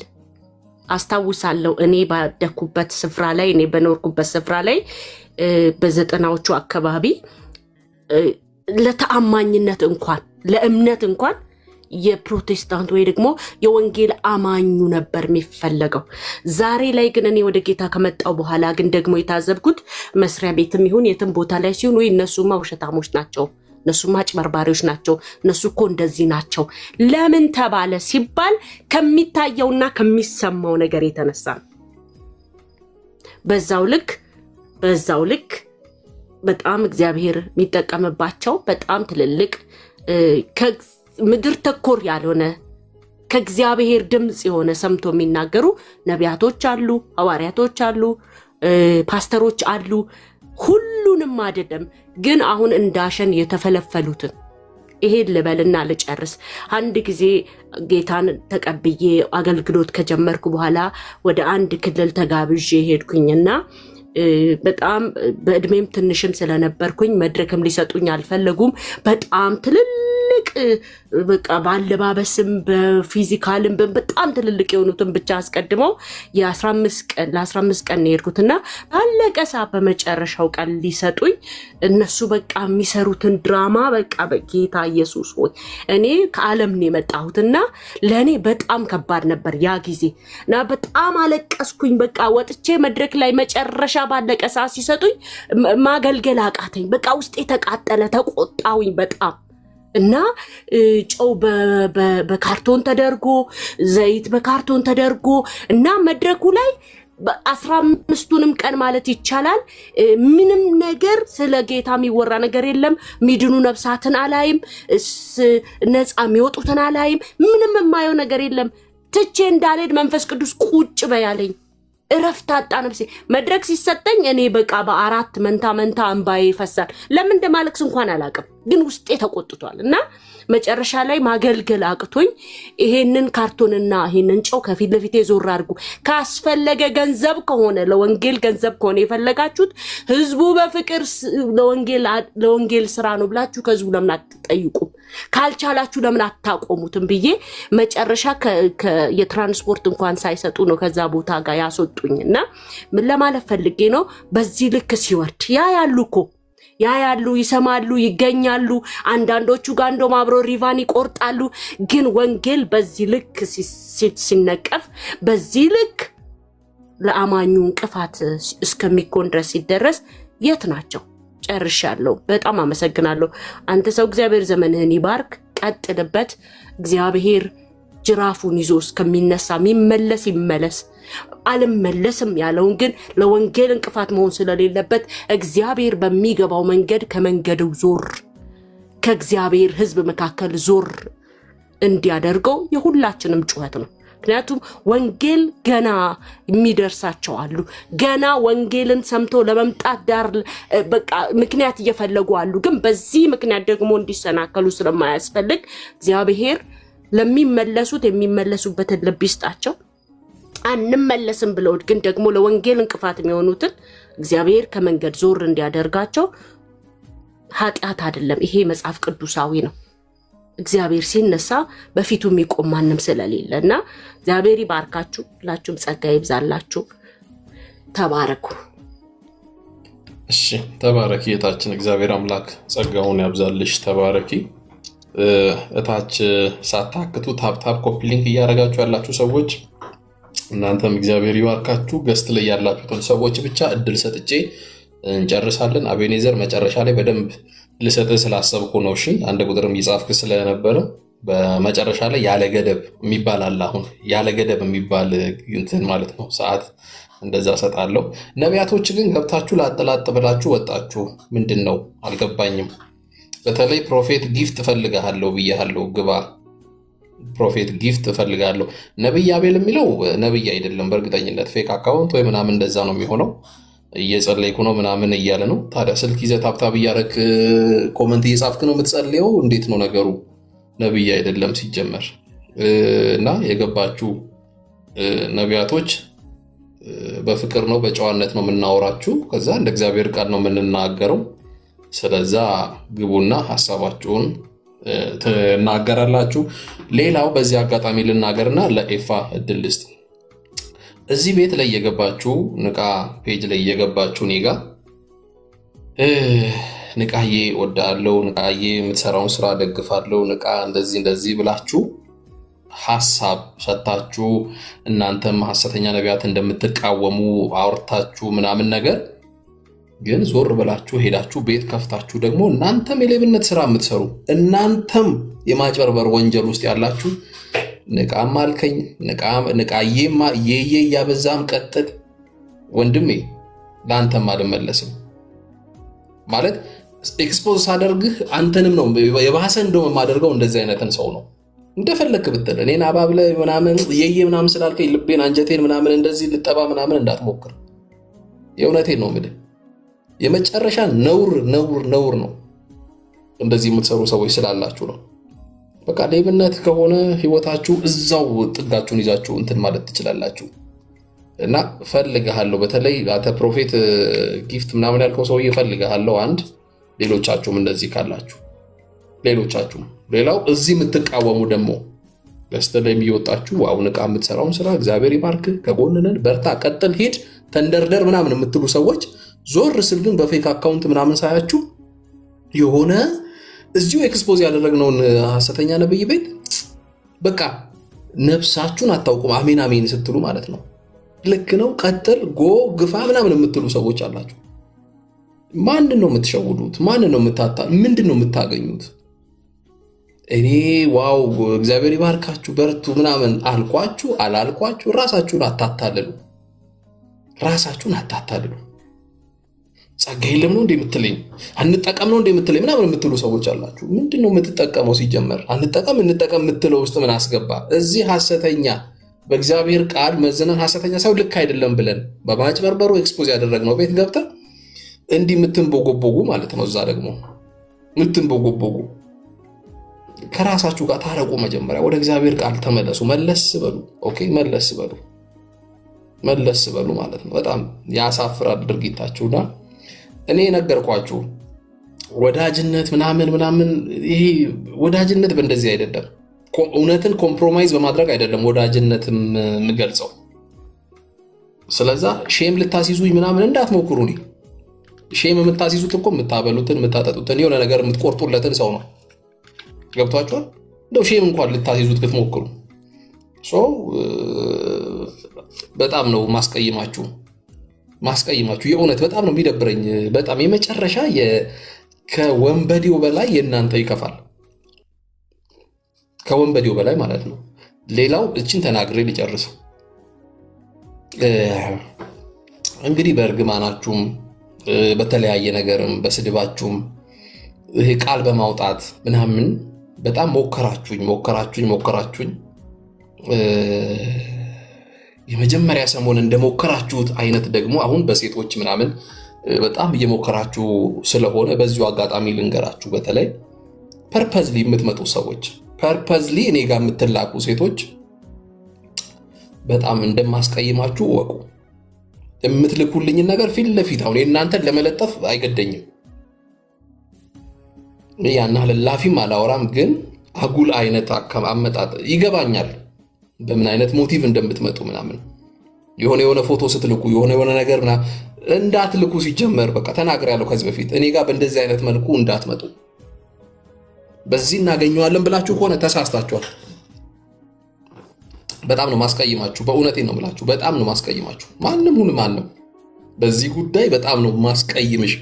አስታውሳለሁ እኔ ባደኩበት ስፍራ ላይ እኔ በኖርኩበት ስፍራ ላይ በዘጠናዎቹ አካባቢ ለተአማኝነት እንኳን ለእምነት እንኳን የፕሮቴስታንት ወይ ደግሞ የወንጌል አማኙ ነበር የሚፈልገው ዛሬ ላይ ግን እኔ ወደ ጌታ ከመጣው በኋላ ግን ደግሞ የታዘብኩት መስሪያ ቤትም ይሁን የትም ቦታ ላይ ሲሆን ወይ እነሱማ ውሸታሞች ናቸው እነሱማ አጭበርባሪዎች ናቸው እነሱኮ እንደዚህ ናቸው ለምን ተባለ ሲባል ከሚታየውና ከሚሰማው ነገር የተነሳ በዛው ልክ በጣም እግዚአብሔር የሚጠቀምባቸው በጣም ትልልቅ ምድር ተኮር ያልሆነ ከእግዚአብሔር ድምጽ የሆነ ሰምቶ የሚናገሩ ነቢያቶች አሉ ሐዋርያቶች አሉ ፓስተሮች አሉ ሁሉንም አይደለም ግን አሁን እንዳሸን የተፈለፈሉትን ይሄን ልበልና ልጨርስ አንድ ጊዜ ጌታን ተቀብዬ አገልግሎት ከጀመርኩ በኋላ ወደ አንድ ክልል ተጋብዤ ሄድኩኝና በጣም በእድሜም ትንሽም ስለነበርኩኝ መድረክም ሊሰጡኝ አልፈለጉም በጣም ትልልቅ በቃ ባለባበስም በፊዚካልም በጣም ትልልቅ የሆኑትን ብቻ አስቀድመው ለ15 ቀን ሄድኩትና ባለቀሳ በመጨረሻው ቀን ሊሰጡኝ እነሱ በቃ የሚሰሩትን ድራማ በቃ በጌታ ኢየሱስ ሆይ እኔ ከዓለም ነው የመጣሁትና ለኔ በጣም ከባድ ነበር ያ ጊዜና በጣም አለቀስኩኝ በቃ ወጥቼ መድረክ ላይ መጨረሻ ባለቀሳ ሲሰጡኝ ማገልገል አቃተኝ በቃ ውስጤ ተቃጠለ ተቆጣውኝ በጣም እና ጨው በካርቶን ተደርጎ ዘይት በካርቶን ተደርጎ እና መድረኩ ላይ 15ቱንም ቀን ማለት ይቻላል ምንም ነገር ስለ ጌታ የሚወራ ነገር የለም ሚድኑ ነፍሳትን አላይም ነፃ የሚወጡትን አላይም ምንም የማየው ነገር የለም ትቼ እንዳልሄድ መንፈስ ቅዱስ ቁጭ በያለኝ እረፍት አጣ ነፍሴ መድረክ ሲሰጠኝ እኔ በቃ በአራት መንታ እንባዬ ይፈሳል ለምን እንደማለቅስ እንኳን አላቅም ግን ውስጤ ተቆጥቷል እና መጨረሻ ላይ ማገልገል አቅቶኝ ይሄንን ካርቶንና ይሄንን ጨው ከፊት ለፊቴ ዞር አድርጉ ካስፈለገ ገንዘብ ከሆነ ለወንጌል ገንዘብ ከሆነ የፈለጋችሁት ህዝቡ በፍቅር ለወንጌል ስራ ነው ብላችሁ ከህዝቡ ለምን አትጠይቁም? ካልቻላችሁ ለምን አታቆሙትም ብዬ መጨረሻ የትራንስፖርት እንኳን ሳይሰጡ ነው ከዛ ቦታ ጋር ያስወጡኝና ምን ለማለት ፈልጌ ነው በዚህ ልክ ሲወርድ ያያሉ ይሰማሉ ይገኛሉ አንዳንዶቹ ጋር እንደውም አብረው ሪቫን ይቆርጣሉ ግን ወንጌል በዚህ ልክ ሲነቀፍ በዚህ ልክ ለአማኙ እንቅፋት እስከሚኮን ድረስ ሲደረስ የት ናቸው? ጨርሻለሁ። በጣም አመሰግናለሁ። አንተ ሰው እግዚአብሔር ዘመንህን ይባርክ፣ ቀጥልበት። እግዚአብሔር ጅራፉን ይዞ እስከሚነሳ የሚመለስ ይመለስ። አልመለስም ያለውን ግን ለወንጌል እንቅፋት መሆን ስለሌለበት እግዚአብሔር በሚገባው መንገድ ከመንገዱ ዞር ከእግዚአብሔር ሕዝብ መካከል ዞር እንዲያደርገው የሁላችንም ጩኸት ነው። ምክንያቱም ወንጌል ገና የሚደርሳቸው አሉ። ገና ወንጌልን ሰምቶ ለመምጣት ዳር በቃ ምክንያት እየፈለጉ አሉ። ግን በዚህ ምክንያት ደግሞ እንዲሰናከሉ ስለማያስፈልግ እግዚአብሔር ለሚመለሱት የሚመለሱበትን ልብ ይስጣቸው። አንመለስም ብለው ግን ደግሞ ለወንጌል እንቅፋት የሚሆኑትን እግዚአብሔር ከመንገድ ዞር እንዲያደርጋቸው ኃጢአት አይደለም። ይሄ መጽሐፍ ቅዱሳዊ ነው። እግዚአብሔር ሲነሳ በፊቱ የሚቆም ማንም ስለሌለና እግዚአብሔር ይባርካችሁ። ሁላችሁም ጸጋ ይብዛላችሁ። ተባረኩ። እሺ ተባረኪ እህታችን። እግዚአብሔር አምላክ ጸጋውን ያብዛልሽ። ተባረኪ። እታች ሳታክቱ ታፕታፕ ኮፒ ሊንክ እያደረጋችሁ ያላችሁ ሰዎች እናንተም እግዚአብሔር ይባርካችሁ። ገስት ላይ ያላችሁትን ሰዎች ብቻ እድል ሰጥቼ እንጨርሳለን። አቤኔዘር መጨረሻ ላይ በደንብ ልሰጥህ ስላሰብኩ ነው። እሺ አንድ ቁጥርም ይጻፍክ ስለነበረ በመጨረሻ ላይ ያለ ገደብ የሚባል አለ። አሁን ያለ ገደብ የሚባል እንትን ማለት ነው ሰዓት እንደዛ ሰጣለሁ። ነቢያቶች ግን ገብታችሁ ላጥላጥ ብላችሁ ወጣችሁ። ምንድነው አልገባኝም። በተለይ ፕሮፌት ጊፍት ፈልጋለሁ ብያለሁ። ግባ ፕሮፌት ጊፍት ፈልጋለሁ። ነብይ አቤል የሚለው ነብይ አይደለም በእርግጠኝነት ፌክ አካውንት ወይ ምናምን እንደዛ ነው የሚሆነው። እየጸለይኩ ነው ምናምን እያለ ነው። ታዲያ ስልክ ይዘህ ታብታብ እያደረክ ኮመንት እየጻፍክ ነው የምትጸልየው? እንዴት ነው ነገሩ? ነብይ አይደለም ሲጀመር። እና የገባችሁ ነቢያቶች በፍቅር ነው በጨዋነት ነው የምናወራችሁ። ከዛ እንደ እግዚአብሔር ቃል ነው የምንናገረው። ስለዛ ግቡና ሐሳባችሁን ትናገራላችሁ። ሌላው በዚህ አጋጣሚ ልናገርና ለኤፋ እድል ልስጥ። እዚህ ቤት ላይ የገባችሁ ንቃ ፔጅ ላይ የገባችሁ ኔጋ ንቃዬ ወዳለው ንቃዬ የምትሰራውን ስራ ደግፋለሁ ንቃ እንደዚህ ብላችሁ ሐሳብ ሰጣችሁ እናንተም ሐሰተኛ ነቢያት እንደምትቃወሙ አውርታችሁ ምናምን ነገር ግን ዞር ብላችሁ ሄዳችሁ ቤት ከፍታችሁ ደግሞ እናንተም የሌብነት ስራ የምትሰሩ እናንተም የማጭበርበር ወንጀል ውስጥ ያላችሁ ንቃም አልከኝ ንቃዬማ የየ ያበዛም ቀጥል ወንድሜ ላንተም አልመለስም ማለት ኤክስፖዝ ሳደርግህ አንተንም ነው የባሰ እንደውም ማደርገው እንደዚህ አይነትን ሰው ነው እንደፈለክ ብትል እኔን አባብለ ምናምን የየ ምናምን ስላልከኝ ልቤን አንጀቴን ምናምን እንደዚህ ልጠባ ምናምን እንዳትሞክር የእውነቴን ነው ምድ የመጨረሻ ነውር ነው እንደዚህ የምትሰሩ ሰዎች ስላላችሁ ነው በቃ ሌብነት ከሆነ ህይወታችሁ እዛው ጥጋችሁን ይዛችሁ እንትን ማለት ትችላላችሁ እና ፈልጋለሁ በተለይ አተ ፕሮፌት ጊፍት ምናምን ያልከው ሰው ይፈልጋለሁ አንድ ሌሎቻችሁም እንደዚህ ካላችሁ ሌሎቻችሁም ሌላው እዚህ የምትቃወሙ ደግሞ በስተላይ የሚወጣችሁ ዋው ንቃ የምትሰራውን ስራ እግዚአብሔር ይባርክ ከጎንነን በርታ ቀጥል ሂድ ተንደርደር ምናምን የምትሉ ሰዎች ዞር ስል ግን በፌክ አካውንት ምናምን ሳያችሁ የሆነ እዚሁ ኤክስፖዝ ያደረግነውን ሐሰተኛ ነብይ ቤት በቃ ነፍሳችሁን አታውቁም አሜን ስትሉ ማለት ነው ልክ ነው ቀጥል ጎ ግፋ ምናምን የምትሉ ሰዎች አላችሁ ማንን ነው የምትሸውዱት ማንን ነው ምንድነው የምታገኙት እኔ ዋው እግዚአብሔር ይባርካችሁ በርቱ ምናምን አልኳችሁ አላልኳችሁ ራሳችሁን አታታልሉ ጸጋ የለም ነው እንደምትለኝ አንጠቀም ነው እንደምትለኝ ምናምን የምትሉ ሰዎች አላችሁ ምንድነው የምትጠቀመው ሲጀመር እንጠቀም የምትለው ውስጥ ምን አስገባ እዚህ ሐሰተኛ በእግዚአብሔር ቃል መዘነን ሐሰተኛ ሰው ልክ አይደለም ብለን በማጭበርበሩ ኤክስፖዝ ያደረግነው ቤት ገብታ እንዲህ የምትንቦጎቦጉ ማለት ነው እዛ ደግሞ የምትንቦጎቦጉ ከራሳችሁ ጋር ታረቁ መጀመሪያ ወደ እግዚአብሔር ቃል ተመለሱ መለስ በሉ ኦኬ መለስ በሉ ማለት ነው በጣም ያሳፍራል ድርጊታችሁና እኔ ነገርኳችሁ ወዳጅነት ምናምን ይሄ ወዳጅነት በእንደዚህ አይደለም። እውነትን ኮምፕሮማይዝ በማድረግ አይደለም ወዳጅነትም የምገልጸው። ስለዛ ሼም ልታስይዙኝ ምናምን እንዳትሞክሩ። ሼም የምታስይዙት እኮ የምታበሉትን የምታጠጡትን የሆነ ነገር የምትቆርጡለትን ሰው ነው። ገብቷችኋል? እንደው ሼም እንኳን ልታስይዙት ብትሞክሩ በጣም ነው ማስቀይማችሁ። የእውነት በጣም ነው የሚደብረኝ። በጣም የመጨረሻ ከወንበዴው በላይ የእናንተ ይከፋል። ከወንበዴው በላይ ማለት ነው። ሌላው እችን ተናግሬ ሊጨርሰው እንግዲህ በእርግማናችሁም በተለያየ ነገርም በስድባችሁም ይሄ ቃል በማውጣት ምናምን በጣም ሞከራችሁኝ። የመጀመሪያ ሰሞን እንደሞከራችሁት አይነት ደግሞ አሁን በሴቶች ምናምን በጣም እየሞከራችሁ ስለሆነ በዚሁ አጋጣሚ ልንገራችሁ። በተለይ ፐርፐዝሊ የምትመጡ ሰዎች፣ ፐርፐዝሊ እኔ ጋር የምትላቁ ሴቶች በጣም እንደማስቀይማችሁ እወቁ። የምትልኩልኝን ነገር ፊት ለፊት አሁን የእናንተን ለመለጠፍ አይገደኝም። ያን ላፊም አላወራም፣ ግን አጉል አይነት አመጣጥ ይገባኛል። በምን አይነት ሞቲቭ እንደምትመጡ ምናምን የሆነ ፎቶ ስትልኩ የሆነ ነገር ምናምን እንዳትልኩ ሲጀመር በቃ ተናግሬያለሁ ከዚህ በፊት። እኔ ጋር በእንደዚህ አይነት መልኩ እንዳትመጡ። በዚህ እናገኘዋለን ብላችሁ ከሆነ ተሳስታችኋል። በጣም ነው ማስቀይማችሁ። በእውነቴ ነው የምላችሁ፣ በጣም ነው ማስቀይማችሁ። ማንም በዚህ ጉዳይ በጣም ነው ማስቀይምሽ።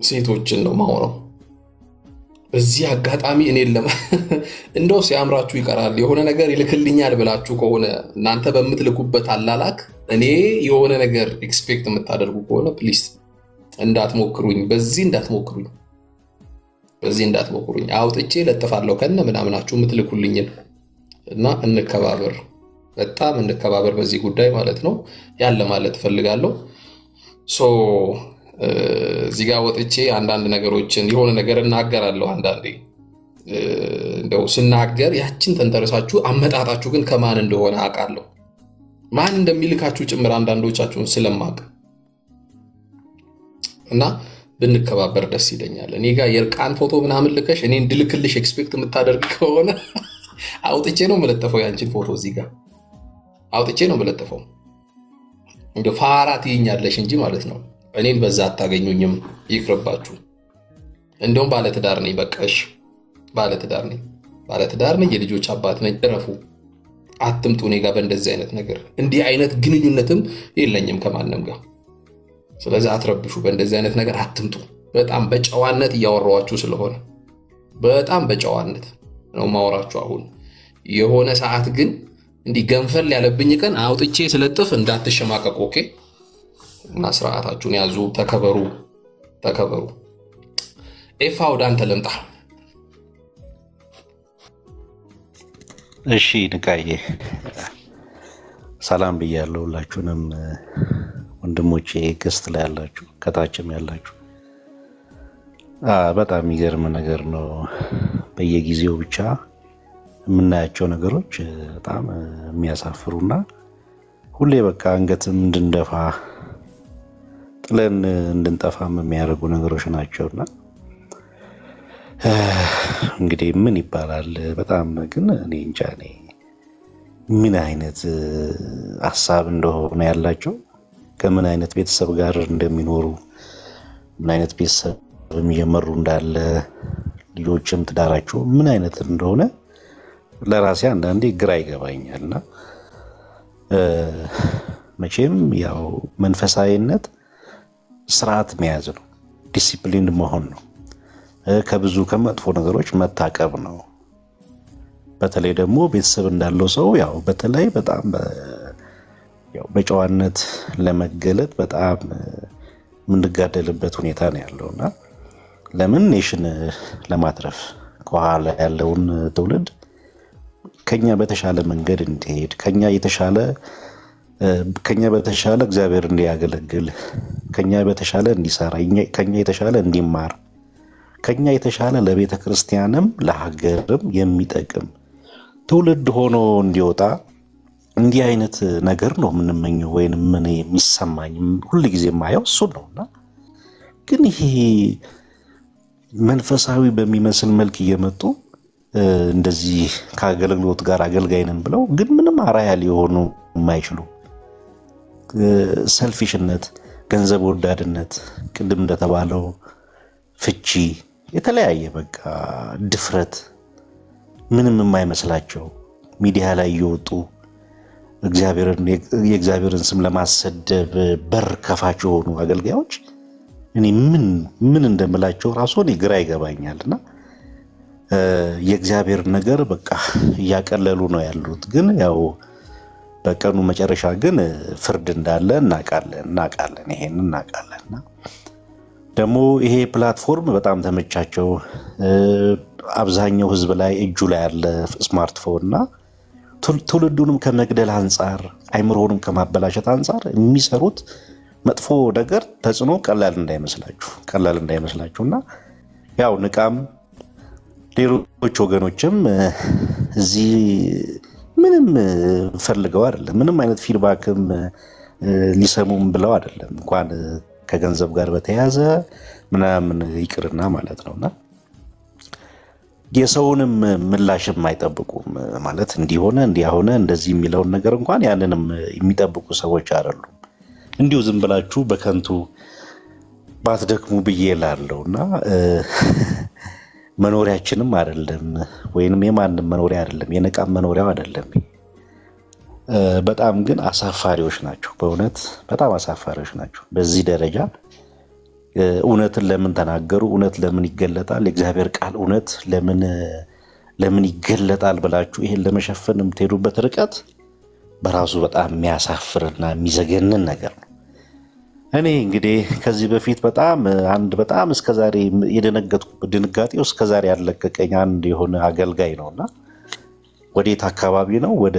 ሴቶችን ነው ማወራው። በዚህ አጋጣሚ እኔን እንደው ሲያምራችሁ ይቀራል የሆነ ነገር ይልክልኛል ብላችሁ ከሆነ እናንተ በምትልኩበት አላላክ እኔ የሆነ ነገር ኤክስፔክት የምታደርጉ ከሆነ ፕሊስ እንዳትሞክሩኝ። በዚህ እንዳትሞክሩኝ። አውጥቼ ለጥፋለሁ ከነ ምናምናችሁ የምትልኩልኝን እና እንከባበር፣ በጣም እንከባበር በዚህ ጉዳይ ማለት ነው ያለ ማለት እፈልጋለሁ። እዚህ ጋር ወጥቼ አንዳንድ ነገሮችን የሆነ ነገር እናገራለሁ። አንዳንዴ እንደው ስናገር ያችን ተንተረሳችሁ አመጣጣችሁ ግን ከማን እንደሆነ አውቃለሁ። ማን እንደሚልካችሁ ጭምር አንዳንዶቻችሁን ስለማቅ እና ብንከባበር ደስ ይለኛል። እኔ ጋር የእርቃን ፎቶ ምናምን ልከሽ እኔ እንድልክልሽ ኤክስፔክት የምታደርግ ከሆነ አውጥቼ ነው የምለጥፈው። ያንቺን ፎቶ እዚህ ጋር አውጥቼ ነው የምለጥፈው። እንደ ፋራ ትይኛለሽ እንጂ ማለት ነው። እኔን በዛ አታገኙኝም። ይቅርባችሁ። እንደውም ባለትዳር ነኝ። በቃሽ፣ ባለትዳር ነኝ። የልጆች አባት ነኝ። እረፉ። አትምጡ እኔ ጋር በእንደዚህ አይነት ነገር። እንዲህ አይነት ግንኙነትም የለኝም ከማንም ጋር። ስለዚህ አትረብሹ። በእንደዚህ አይነት ነገር አትምጡ። በጣም በጨዋነት እያወራኋችሁ ስለሆነ በጣም በጨዋነት ነው ማወራችሁ። አሁን የሆነ ሰዓት ግን እንዲህ ገንፈል ያለብኝ ቀን አውጥቼ ስለጥፍ እንዳትሸማቀቁ። ኦኬ? እና ስርዓታችሁን ያዙ። ተከበሩ። ኤፋ ወደ አንተ ልምጣ። እሺ ንቃዬ ሰላም ብያለሁ ሁላችሁንም ወንድሞቼ፣ ገስት ላይ ያላችሁ ከታችም ያላችሁ። በጣም የሚገርም ነገር ነው። በየጊዜው ብቻ የምናያቸው ነገሮች በጣም የሚያሳፍሩና ሁሌ በቃ አንገትም እንድንደፋ ጥለን እንድንጠፋም የሚያደርጉ ነገሮች ናቸውና እንግዲህ ምን ይባላል። በጣም ግን እኔ እንጃ ምን አይነት ሀሳብ እንደሆነ ያላቸው፣ ከምን አይነት ቤተሰብ ጋር እንደሚኖሩ፣ ምን አይነት ቤተሰብ እየመሩ እንዳለ፣ ልጆችም ትዳራቸው ምን አይነት እንደሆነ ለራሴ አንዳንዴ ግራ ይገባኛልና መቼም ያው መንፈሳዊነት ስርዓት መያዝ ነው፣ ዲሲፕሊን መሆን ነው፣ ከብዙ ከመጥፎ ነገሮች መታቀብ ነው። በተለይ ደግሞ ቤተሰብ እንዳለው ሰው ያው በተለይ በጣም በጨዋነት ለመገለጥ በጣም የምንጋደልበት ሁኔታ ነው ያለውና ለምን ኔሽን ለማትረፍ ከኋላ ያለውን ትውልድ ከኛ በተሻለ መንገድ እንዲሄድ ከኛ በተሻለ እግዚአብሔር እንዲያገለግል ከኛ በተሻለ እንዲሰራ ከኛ የተሻለ እንዲማር ከኛ የተሻለ ለቤተ ክርስቲያንም ለሀገርም የሚጠቅም ትውልድ ሆኖ እንዲወጣ እንዲህ አይነት ነገር ነው የምንመኘው። ወይንም ምን የሚሰማኝ ሁሉ ጊዜ የማየው እሱ ነውና ግን ይሄ መንፈሳዊ በሚመስል መልክ እየመጡ እንደዚህ ከአገልግሎት ጋር አገልጋይ ነን ብለው ግን ምንም አራያ ሊሆኑ የማይችሉ ሰልፊሽነት፣ ገንዘብ ወዳድነት፣ ቅድም እንደተባለው ፍቺ፣ የተለያየ በቃ ድፍረት ምንም የማይመስላቸው ሚዲያ ላይ እየወጡ የእግዚአብሔርን ስም ለማሰደብ በር ከፋች የሆኑ አገልጋዮች እኔ ምን እንደምላቸው ራሱ እኔ ግራ ይገባኛልና የእግዚአብሔር ነገር በቃ እያቀለሉ ነው ያሉት። ግን ያው በቀኑ መጨረሻ ግን ፍርድ እንዳለ እናውቃለን። ይሄን እናውቃለንና ደግሞ ይሄ ፕላትፎርም በጣም ተመቻቸው። አብዛኛው ህዝብ ላይ እጁ ላይ ያለ ስማርትፎን እና ትውልዱንም ከመግደል አንጻር አይምሮንም ከማበላሸት አንጻር የሚሰሩት መጥፎ ነገር ተጽዕኖ ቀላል እንዳይመስላችሁና ያው ንቃም ሌሎች ወገኖችም እዚህ ምንም ፈልገው አይደለም፣ ምንም አይነት ፊድባክም ሊሰሙም ብለው አይደለም፣ እንኳን ከገንዘብ ጋር በተያያዘ ምናምን ይቅርና ማለት ነውና የሰውንም ምላሽም አይጠብቁም ማለት እንዲሆነ እንዲያሆነ እንደዚህ የሚለውን ነገር እንኳን ያንንም የሚጠብቁ ሰዎች አይደሉም። እንዲሁ ዝም ብላችሁ በከንቱ ባትደክሙ ብዬ እላለሁና መኖሪያችንም አይደለም ወይንም የማንም መኖሪያ አይደለም፣ የነቃም መኖሪያው አይደለም። በጣም ግን አሳፋሪዎች ናቸው፣ በእውነት በጣም አሳፋሪዎች ናቸው። በዚህ ደረጃ እውነትን ለምን ተናገሩ? እውነት ለምን ይገለጣል? የእግዚአብሔር ቃል እውነት ለምን ይገለጣል ብላችሁ ይሄን ለመሸፈን የምትሄዱበት ርቀት በራሱ በጣም የሚያሳፍርና የሚዘገንን ነገር ነው። እኔ እንግዲህ ከዚህ በፊት በጣም እስከዛሬ የደነገጥኩበት ድንጋጤው እስከዛሬ ያለቀቀኝ አንድ የሆነ አገልጋይ ነውና ወዴት አካባቢ ነው? ወደ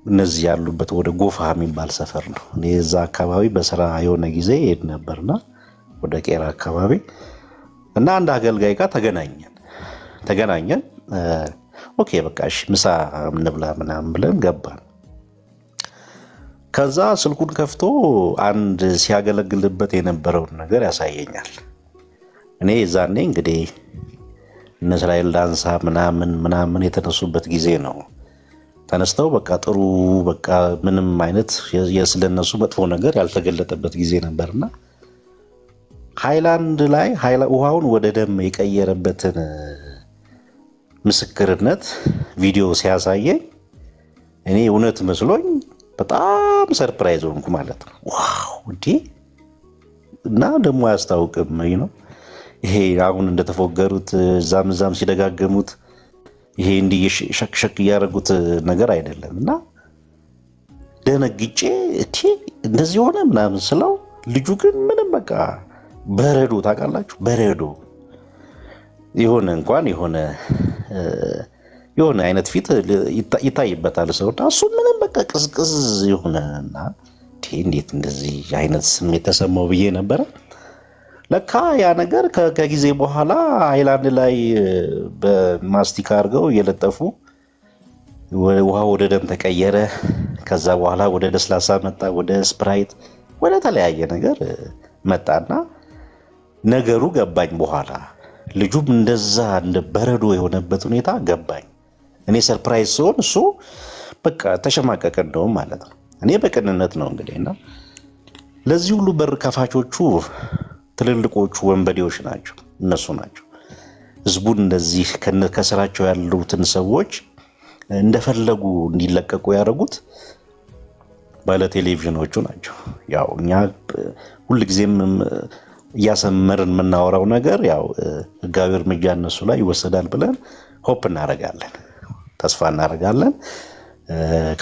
እነዚህ ያሉበት ወደ ጎፋ የሚባል ሰፈር ነው። እኔ እዛ አካባቢ በስራ የሆነ ጊዜ ሄድ ነበርና ወደ ቄራ አካባቢ እና አንድ አገልጋይ ጋር ተገናኘን። ኦኬ በቃ እሺ ምሳ እንብላ ምናምን ብለን ገባን። ከዛ ስልኩን ከፍቶ አንድ ሲያገለግልበት የነበረውን ነገር ያሳየኛል። እኔ ዛኔ እንግዲህ እነ እስራኤል ዳንሳ ምናምን የተነሱበት ጊዜ ነው። ተነስተው በቃ ጥሩ በቃ ምንም አይነት ስለነሱ መጥፎ ነገር ያልተገለጠበት ጊዜ ነበርና ሃይላንድ ላይ ውሃውን ወደ ደም የቀየረበትን ምስክርነት ቪዲዮ ሲያሳየኝ እኔ እውነት መስሎኝ በጣም ሰርፕራይዝ ሆንኩ ማለት ነው። ዋው እንዴ! እና ደግሞ አያስታውቅም ነው ይሄ አሁን እንደተፎገሩት ዛም ሲደጋገሙት ይሄ እንዲህ ሸክሸክ እያደረጉት ነገር አይደለም። እና ደነግጬ እንደዚህ ሆነ ምናምን ስለው ልጁ ግን ምንም በቃ በረዶ ታውቃላችሁ፣ በረዶ እንኳን የሆነ አይነት ፊት ይታይበታል ሰውና እሱ ምንም በቃ ቅዝቅዝ የሆነና እንዴት እንደዚህ አይነት ስሜት ተሰማው ብዬ ነበረ። ለካ ያ ነገር ከጊዜ በኋላ ሃይላንድ ላይ በማስቲካ አድርገው እየለጠፉ ውሃ ወደ ደም ተቀየረ። ከዛ በኋላ ወደ ለስላሳ መጣ፣ ወደ ስፕራይት፣ ወደ ተለያየ ነገር መጣና ነገሩ ገባኝ። በኋላ ልጁም እንደዛ እንደ በረዶ የሆነበት ሁኔታ ገባኝ። እኔ ሰርፕራይዝ ሲሆን እሱ በቃ ተሸማቀቀ እንደውም ማለት ነው። እኔ በቅንነት ነው እንግዲህና ለዚህ ሁሉ በር ከፋቾቹ ትልልቆቹ ወንበዴዎች ናቸው፣ እነሱ ናቸው። ህዝቡን እንደዚህ ከስራቸው ያሉትን ሰዎች እንደፈለጉ እንዲለቀቁ ያደረጉት ባለ ቴሌቪዥኖቹ ናቸው። ያው እኛ ሁልጊዜም እያሰመርን የምናወራው ነገር ያው ህጋዊ እርምጃ እነሱ ላይ ይወሰዳል ብለን ሆፕ እናደርጋለን፣ ተስፋ እናደርጋለን፣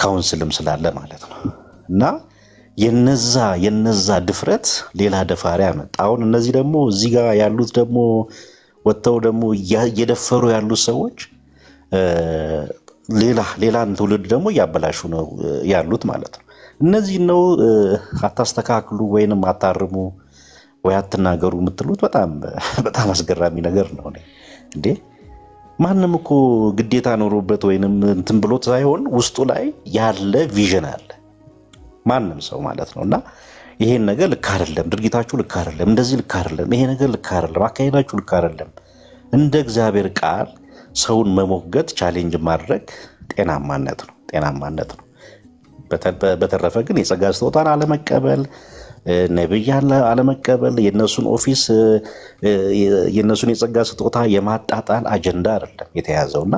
ካውንስልም ስላለ ማለት ነው። እና የነዛ ድፍረት ሌላ ደፋሪ አመጣ። አሁን እነዚህ ደግሞ እዚህ ጋር ያሉት ደግሞ ወጥተው ደግሞ እየደፈሩ ያሉት ሰዎች ሌላን ትውልድ ደግሞ እያበላሹ ነው ያሉት ማለት ነው። እነዚህ ነው አታስተካክሉ ወይንም አታርሙ ወይ አትናገሩ የምትሉት በጣም አስገራሚ ነገር ነው። እንዴ ማንም እኮ ግዴታ ኖሮበት ወይንም እንትን ብሎት ሳይሆን ውስጡ ላይ ያለ ቪዥን አለ ማንም ሰው ማለት ነውና ይሄን ነገር ልክ አይደለም፣ ድርጊታችሁ ልክ አይደለም፣ እንደዚህ ልክ አይደለም፣ ይሄ ነገር ልክ አይደለም፣ አካሄዳችሁ ልክ አይደለም። እንደ እግዚአብሔር ቃል ሰውን መሞገት ቻሌንጅ ማድረግ ጤናማነት ነው። በተረፈ ግን የጸጋ ስጦታን አለመቀበል፣ ነብይ አለመቀበል የነሱን ኦፊስ የነሱን የጸጋ ስጦታ የማጣጣል አጀንዳ አይደለም የተያዘውና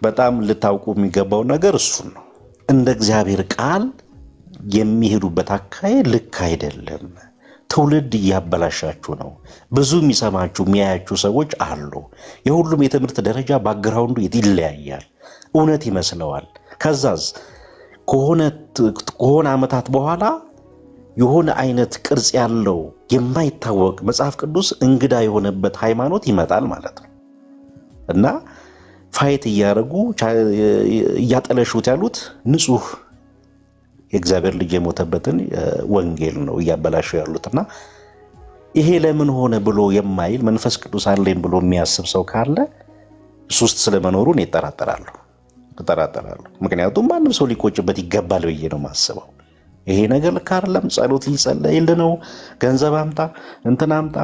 በጣም ልታውቁ የሚገባው ነገር እሱን ነው። እንደ እግዚአብሔር ቃል የሚሄዱበት አካሄድ ልክ አይደለም። ትውልድ እያበላሻችሁ ነው። ብዙ የሚሰማችሁ የሚያያችሁ ሰዎች አሉ። የሁሉም የትምህርት ደረጃ ባክግራውንዱ ይለያያል። እውነት ይመስለዋል። ከዛዝ ከሆነ ዓመታት በኋላ የሆነ አይነት ቅርጽ ያለው የማይታወቅ መጽሐፍ ቅዱስ እንግዳ የሆነበት ሃይማኖት ይመጣል ማለት ነው እና ፋይት እያደረጉ እያጠለሹት ያሉት ንጹህ የእግዚአብሔር ልጅ የሞተበትን ወንጌል ነው እያበላሹ ያሉትና ይሄ ለምን ሆነ ብሎ የማይል መንፈስ ቅዱስ አለኝ ብሎ የሚያስብ ሰው ካለ ሶስት ስለመኖሩን ይጠራጠራሉ። ምክንያቱም ማንም ሰው ሊቆጭበት ይገባል ብዬ ነው የማስበው። ይሄ ነገር ልክ አይደለም፣ ጸሎት ሊጸለይል ነው፣ ገንዘብ አምጣ እንትና አምጣ፣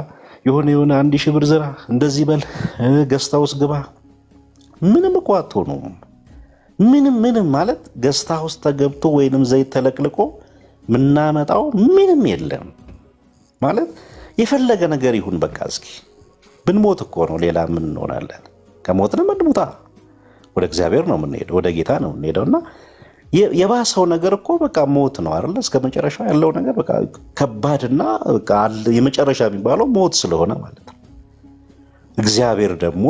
የሆነ 1000 ብር ዝራ፣ እንደዚህ በል፣ ገስታ ውስጥ ግባ፣ ምንም እኮ አትሆኑም። ምንም ማለት ገስታ ውስጥ ተገብቶ ወይንም ዘይት ተለቅልቆ ምናመጣው ምንም የለም ማለት የፈለገ ነገር ይሁን በቃ እስኪ ብንሞት እኮ ነው። ሌላ ምን እንሆናለን? ከሞትን እንሙታ፣ ወደ እግዚአብሔር ነው የምንሄደው፣ ወደ ጌታ ነው የምንሄደውና የባሰው ነገር እኮ በቃ ሞት ነው አይደል? እስከ መጨረሻ ያለው ነገር በቃ ከባድና በቃ የመጨረሻ የሚባለው ሞት ስለሆነ ማለት ነው። እግዚአብሔር ደግሞ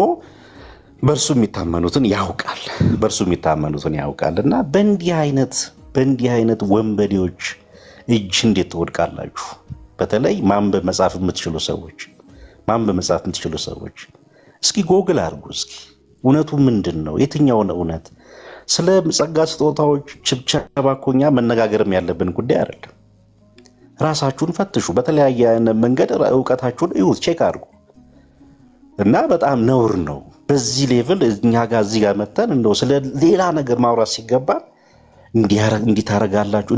በእርሱ የሚታመኑትን ያውቃልና በእንዲህ አይነት ወንበዴዎች እጅ እንዴት ትወድቃላችሁ? በተለይ ማንበብ መጻፍ የምትችሉ ሰዎች እስኪ ጎግል አድርጉ። እስኪ እውነቱ ምንድን ነው? የትኛው ነው እውነት? ስለ ጸጋ ስጦታዎች ችብቻባ እኮ እኛ መነጋገርም ያለብን ጉዳይ አይደለም። ራሳችሁን ፈትሹ። በተለያየ መንገድ እውቀታችሁን እዩት፣ ቼክ አድርጉ እና በጣም ነውር ነው በዚህ ሌቭል እኛ ጋር እዚህ ጋር መተን እንደው ስለ ሌላ ነገር ማውራት ሲገባን እንዲህ ታረጋላችሁ።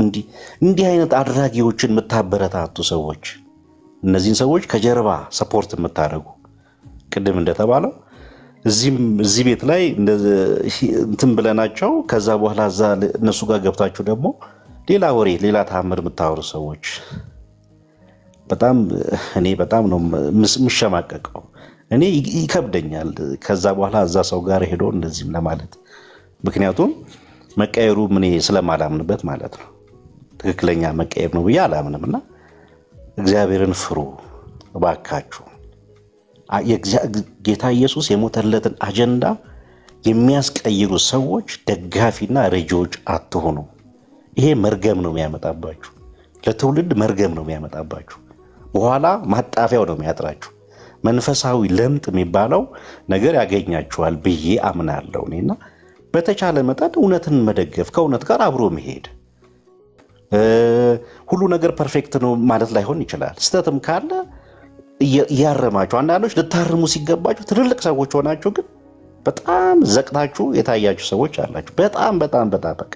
እንዲህ አይነት አድራጊዎችን የምታበረታቱ ሰዎች፣ እነዚህን ሰዎች ከጀርባ ሰፖርት የምታደርጉ ቅድም እንደተባለው እዚህ ቤት ላይ እንትን ብለናቸው ከዛ በኋላ እዛ እነሱ ጋር ገብታችሁ ደግሞ ሌላ ወሬ ሌላ ተአምር የምታወሩ ሰዎች እኔ በጣም ነው የምሸማቀቀው። እኔ ይከብደኛል ከዛ በኋላ እዛ ሰው ጋር ሄዶ እንደዚህም ለማለት፣ ምክንያቱም መቀየሩ ምን ስለማላምንበት ማለት ነው። ትክክለኛ መቀየር ነው ብዬ አላምንምና እግዚአብሔርን ፍሩ እባካችሁ። ጌታ ኢየሱስ የሞተለትን አጀንዳ የሚያስቀይሩ ሰዎች ደጋፊና ረጂዎች አትሆኑ። ይሄ መርገም ነው የሚያመጣባችሁ፣ ለትውልድ መርገም ነው የሚያመጣባችሁ። በኋላ ማጣፊያው ነው የሚያጥራችሁ። መንፈሳዊ ለምጥ የሚባለው ነገር ያገኛችኋል ብዬ አምናለሁ እኔና በተቻለ መጠን እውነትን መደገፍ፣ ከእውነት ጋር አብሮ መሄድ። ሁሉ ነገር ፐርፌክት ነው ማለት ላይሆን ይችላል። ስተትም ካለ እያረማችሁ፣ አንዳንዶች ልታርሙ ሲገባችሁ ትልልቅ ሰዎች ሆናችሁ ግን በጣም ዘቅታችሁ የታያችሁ ሰዎች አላችሁ። በጣም በቃ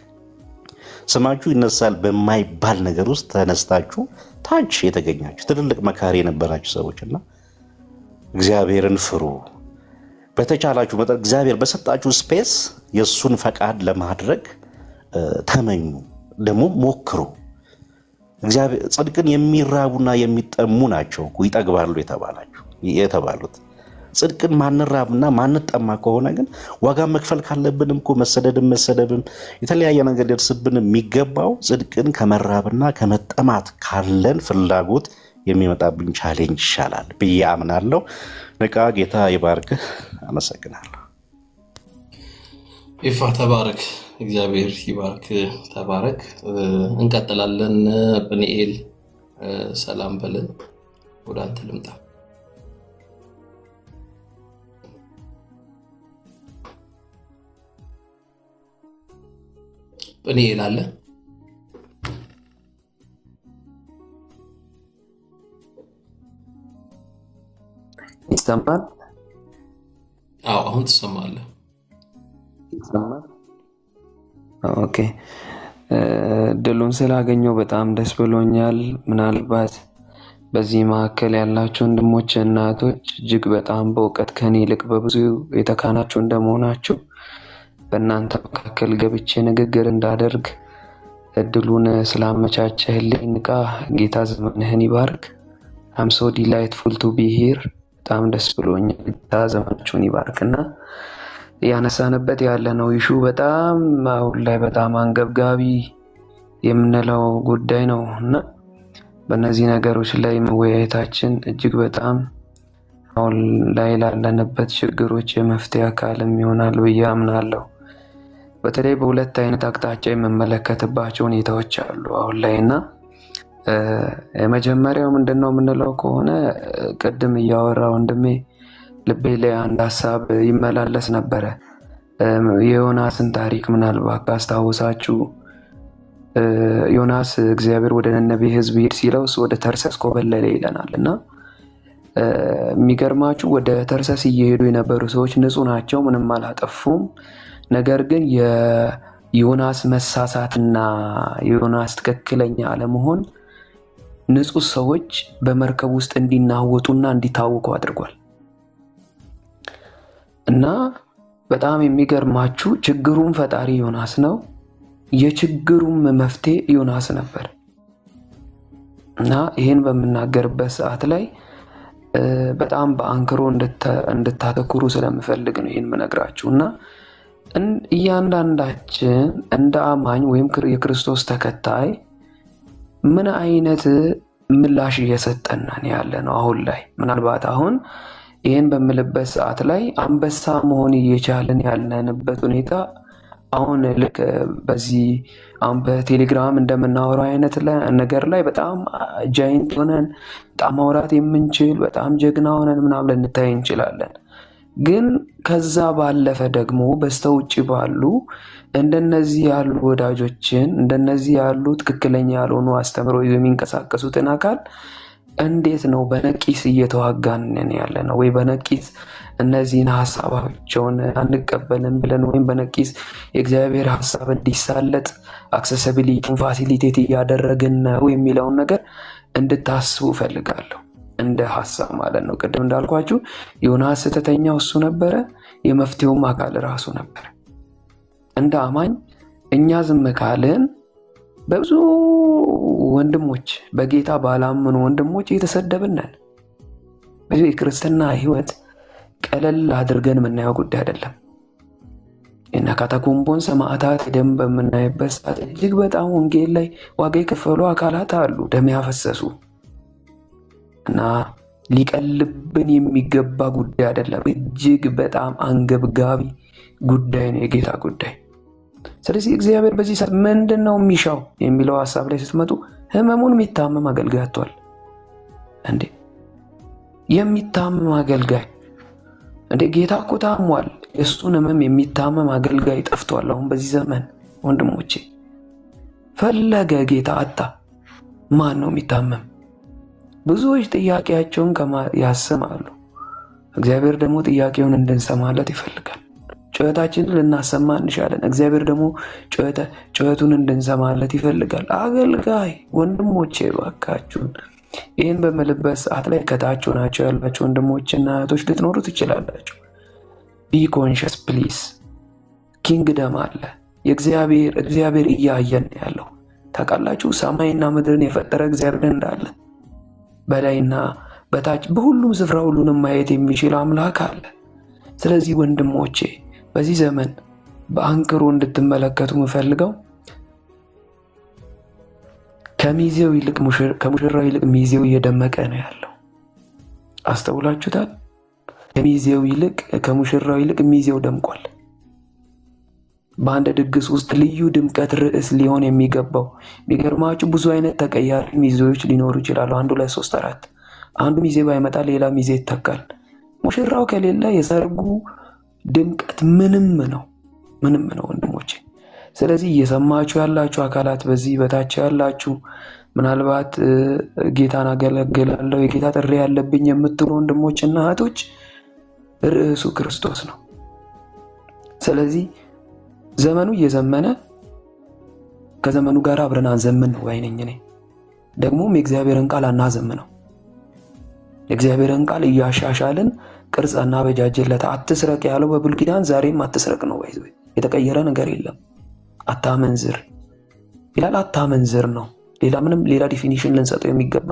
ስማችሁ ይነሳል በማይባል ነገር ውስጥ ተነስታችሁ ታች የተገኛችሁ ትልልቅ መካሪ የነበራችሁ ሰዎችና እግዚአብሔርን ፍሩ። በተቻላችሁ መጠን እግዚአብሔር በሰጣችሁ ስፔስ የእሱን ፈቃድ ለማድረግ ተመኙ፣ ደግሞ ሞክሩ። እግዚአብሔር ጽድቅን የሚራቡና የሚጠሙ ናቸው ይጠግባሉ የተባሉት። ጽድቅን ማንራብና ማንጠማ ከሆነ ግን ዋጋ መክፈል ካለብንም እኮ መሰደብም የተለያየ ነገር ደርስብን የሚገባው ጽድቅን ከመራብና ከመጠማት ካለን ፍላጎት የሚመጣብን ቻሌንጅ ይሻላል ብዬ አምናለሁ። ንቃ። ጌታ ይባርክህ። አመሰግናለሁ። ይፋ ተባረክ። እግዚአብሔር ይባርክ። ተባረክ። እንቀጥላለን። ጵኒኤል ሰላም በለን። ወደ አንተ ልምጣ። ጵኒኤል አለ? ይሰማል? አዎ አሁን ትሰማለህ። ኦኬ። ድሉን ስላገኘው በጣም ደስ ብሎኛል። ምናልባት በዚህ መካከል ያላችሁ ወንድሞች እናቶች እጅግ በጣም በእውቀት ከኔ ይልቅ በብዙ የተካናችሁ እንደመሆናችሁ በእናንተ መካከል ገብቼ ንግግር እንዳደርግ እድሉን ስላመቻቸህልኝ ንቃ ጌታ ዘመንህን ይባርክ። I'm so delightful to be here። በጣም ደስ ብሎኛል። ጌታ ዘመናችሁን ይባርክና ያነሳንበት ያለነው ኢሹ በጣም አሁን ላይ በጣም አንገብጋቢ የምንለው ጉዳይ ነው እና በእነዚህ ነገሮች ላይ መወያየታችን እጅግ በጣም አሁን ላይ ላለንበት ችግሮች የመፍትሄ አካልም ይሆናል ብዬ አምናለሁ። በተለይ በሁለት አይነት አቅጣጫ የምመለከትባቸው ሁኔታዎች አሉ አሁን ላይ እና የመጀመሪያው ምንድነው የምንለው ከሆነ ቅድም እያወራ ወንድሜ ልቤ ላይ አንድ ሀሳብ ይመላለስ ነበረ። የዮናስን ታሪክ ምናልባት ካስታወሳችሁ ዮናስ እግዚአብሔር ወደ ነነዌ ሕዝብ ሂድ ሲለው እሱ ወደ ተርሰስ ኮበለለ ይለናል እና የሚገርማችሁ ወደ ተርሰስ እየሄዱ የነበሩ ሰዎች ንጹህ ናቸው፣ ምንም አላጠፉም። ነገር ግን የዮናስ መሳሳትና የዮናስ ትክክለኛ አለመሆን ንጹህ ሰዎች በመርከብ ውስጥ እንዲናወጡና እንዲታወቁ አድርጓል። እና በጣም የሚገርማችሁ ችግሩን ፈጣሪ ዮናስ ነው፣ የችግሩም መፍትሄ ዮናስ ነበር። እና ይህን በምናገርበት ሰዓት ላይ በጣም በአንክሮ እንድታተኩሩ ስለምፈልግ ነው ይህን ምነግራችሁ። እና እያንዳንዳችን እንደ አማኝ ወይም የክርስቶስ ተከታይ ምን አይነት ምላሽ እየሰጠናን ያለ ነው አሁን ላይ? ምናልባት አሁን ይህን በምልበት ሰዓት ላይ አንበሳ መሆን እየቻለን ያለንበት ሁኔታ አሁን ልክ በዚህ አሁን በቴሌግራም እንደምናወራው አይነት ነገር ላይ በጣም ጃይንት ሆነን በጣም ማውራት የምንችል በጣም ጀግና ሆነን ምናምን ልንታይ እንችላለን። ግን ከዛ ባለፈ ደግሞ በስተውጭ ባሉ እንደነዚህ ያሉ ወዳጆችን እንደነዚህ ያሉ ትክክለኛ ያልሆኑ አስተምሮ የሚንቀሳቀሱትን አካል እንዴት ነው በነቂስ እየተዋጋንን ያለ ነው? ወይ በነቂስ እነዚህን ሀሳባቸውን አንቀበልም ብለን ወይም በነቂስ የእግዚአብሔር ሀሳብ እንዲሳለጥ አክሰሲቢሊቲን ፋሲሊቴት እያደረግን ነው የሚለውን ነገር እንድታስቡ እፈልጋለሁ። እንደ ሀሳብ ማለት ነው። ቅድም እንዳልኳችሁ ዮናስ ስህተተኛው እሱ ነበረ፣ የመፍትሄውም አካል ራሱ ነበረ። እንደ አማኝ እኛ ዝም ካልን በብዙ ወንድሞች በጌታ ባላመኑ ወንድሞች እየተሰደብነን። ብዙ የክርስትና ህይወት ቀለል አድርገን የምናየው ጉዳይ አይደለም። እና ካታኮምቦን ሰማዕታት ደም በምናይበት ሰዓት እጅግ በጣም ወንጌል ላይ ዋጋ የከፈሉ አካላት አሉ፣ ደም ያፈሰሱ እና ሊቀልብን የሚገባ ጉዳይ አይደለም። እጅግ በጣም አንገብጋቢ ጉዳይ ነው፣ የጌታ ጉዳይ። ስለዚህ እግዚአብሔር በዚህ ሰዓት ምንድን ነው የሚሻው የሚለው ሀሳብ ላይ ስትመጡ ህመሙን የሚታመም አገልጋይ አጥቷል። እንዴ የሚታመም አገልጋይ እንዴ! ጌታ እኮ ታሟል። የእሱን ህመም የሚታመም አገልጋይ ጠፍቷል። አሁን በዚህ ዘመን ወንድሞቼ ፈለገ ጌታ አጣ። ማን ነው የሚታመም? ብዙዎች ጥያቄያቸውን ያሰማሉ። እግዚአብሔር ደግሞ ጥያቄውን እንድንሰማለት ይፈልጋል። ጩኸታችንን ልናሰማ እንሻለን። እግዚአብሔር ደግሞ ጩኸቱን እንድንሰማለት ይፈልጋል። አገልጋይ ወንድሞቼ ባካችሁን ይህን በምልበት ሰዓት ላይ ከታች ሆናችሁ ያላችሁ ወንድሞችና እህቶች ልትኖሩ ትችላላችሁ። ቢ ኮንሽስ ፕሊዝ። ኪንግደም አለ። እግዚአብሔር እያየን ያለው ታውቃላችሁ። ሰማይና ምድርን የፈጠረ እግዚአብሔር እንዳለ በላይና በታች በሁሉም ስፍራ ሁሉንም ማየት የሚችል አምላክ አለ። ስለዚህ ወንድሞቼ በዚህ ዘመን በአንክሮ እንድትመለከቱ የምፈልገው ከሙሽራው ይልቅ ሚዜው እየደመቀ ነው ያለው። አስተውላችሁታል? ከሙሽራው ይልቅ ሚዜው ደምቋል። በአንድ ድግስ ውስጥ ልዩ ድምቀት ርዕስ ሊሆን የሚገባው የሚገርማችሁ ብዙ አይነት ተቀያሪ ሚዜዎች ሊኖሩ ይችላሉ። 1 2 3 4 አንዱ ሚዜ ባይመጣ ሌላ ሚዜ ይተካል። ሙሽራው ከሌለ የሰርጉ ድምቀት ምንም ነው ወንድሞቼ። ስለዚህ እየሰማችሁ ያላችሁ አካላት በዚህ በታች ያላችሁ ምናልባት ጌታን አገለግላለሁ የጌታ ጥሪ ያለብኝ የምትሉ ወንድሞችና እህቶች ርዕሱ ክርስቶስ ነው። ስለዚህ ዘመኑ እየዘመነ ከዘመኑ ጋር አብረን አንዘምን ነው ባይነኝ። እኔ ደግሞም የእግዚአብሔርን ቃል አናዘምነው። የእግዚአብሔርን ቃል እያሻሻልን ቅርጽ እናበጃጅለት። አትስረቅ ያለው በብሉይ ኪዳን ዛሬም አትስረቅ ነው። ባይዘ የተቀየረ ነገር የለም። አታመንዝር ይላል። አታመንዝር ነው። ሌላ ዲፊኒሽን ልንሰጠው የሚገባ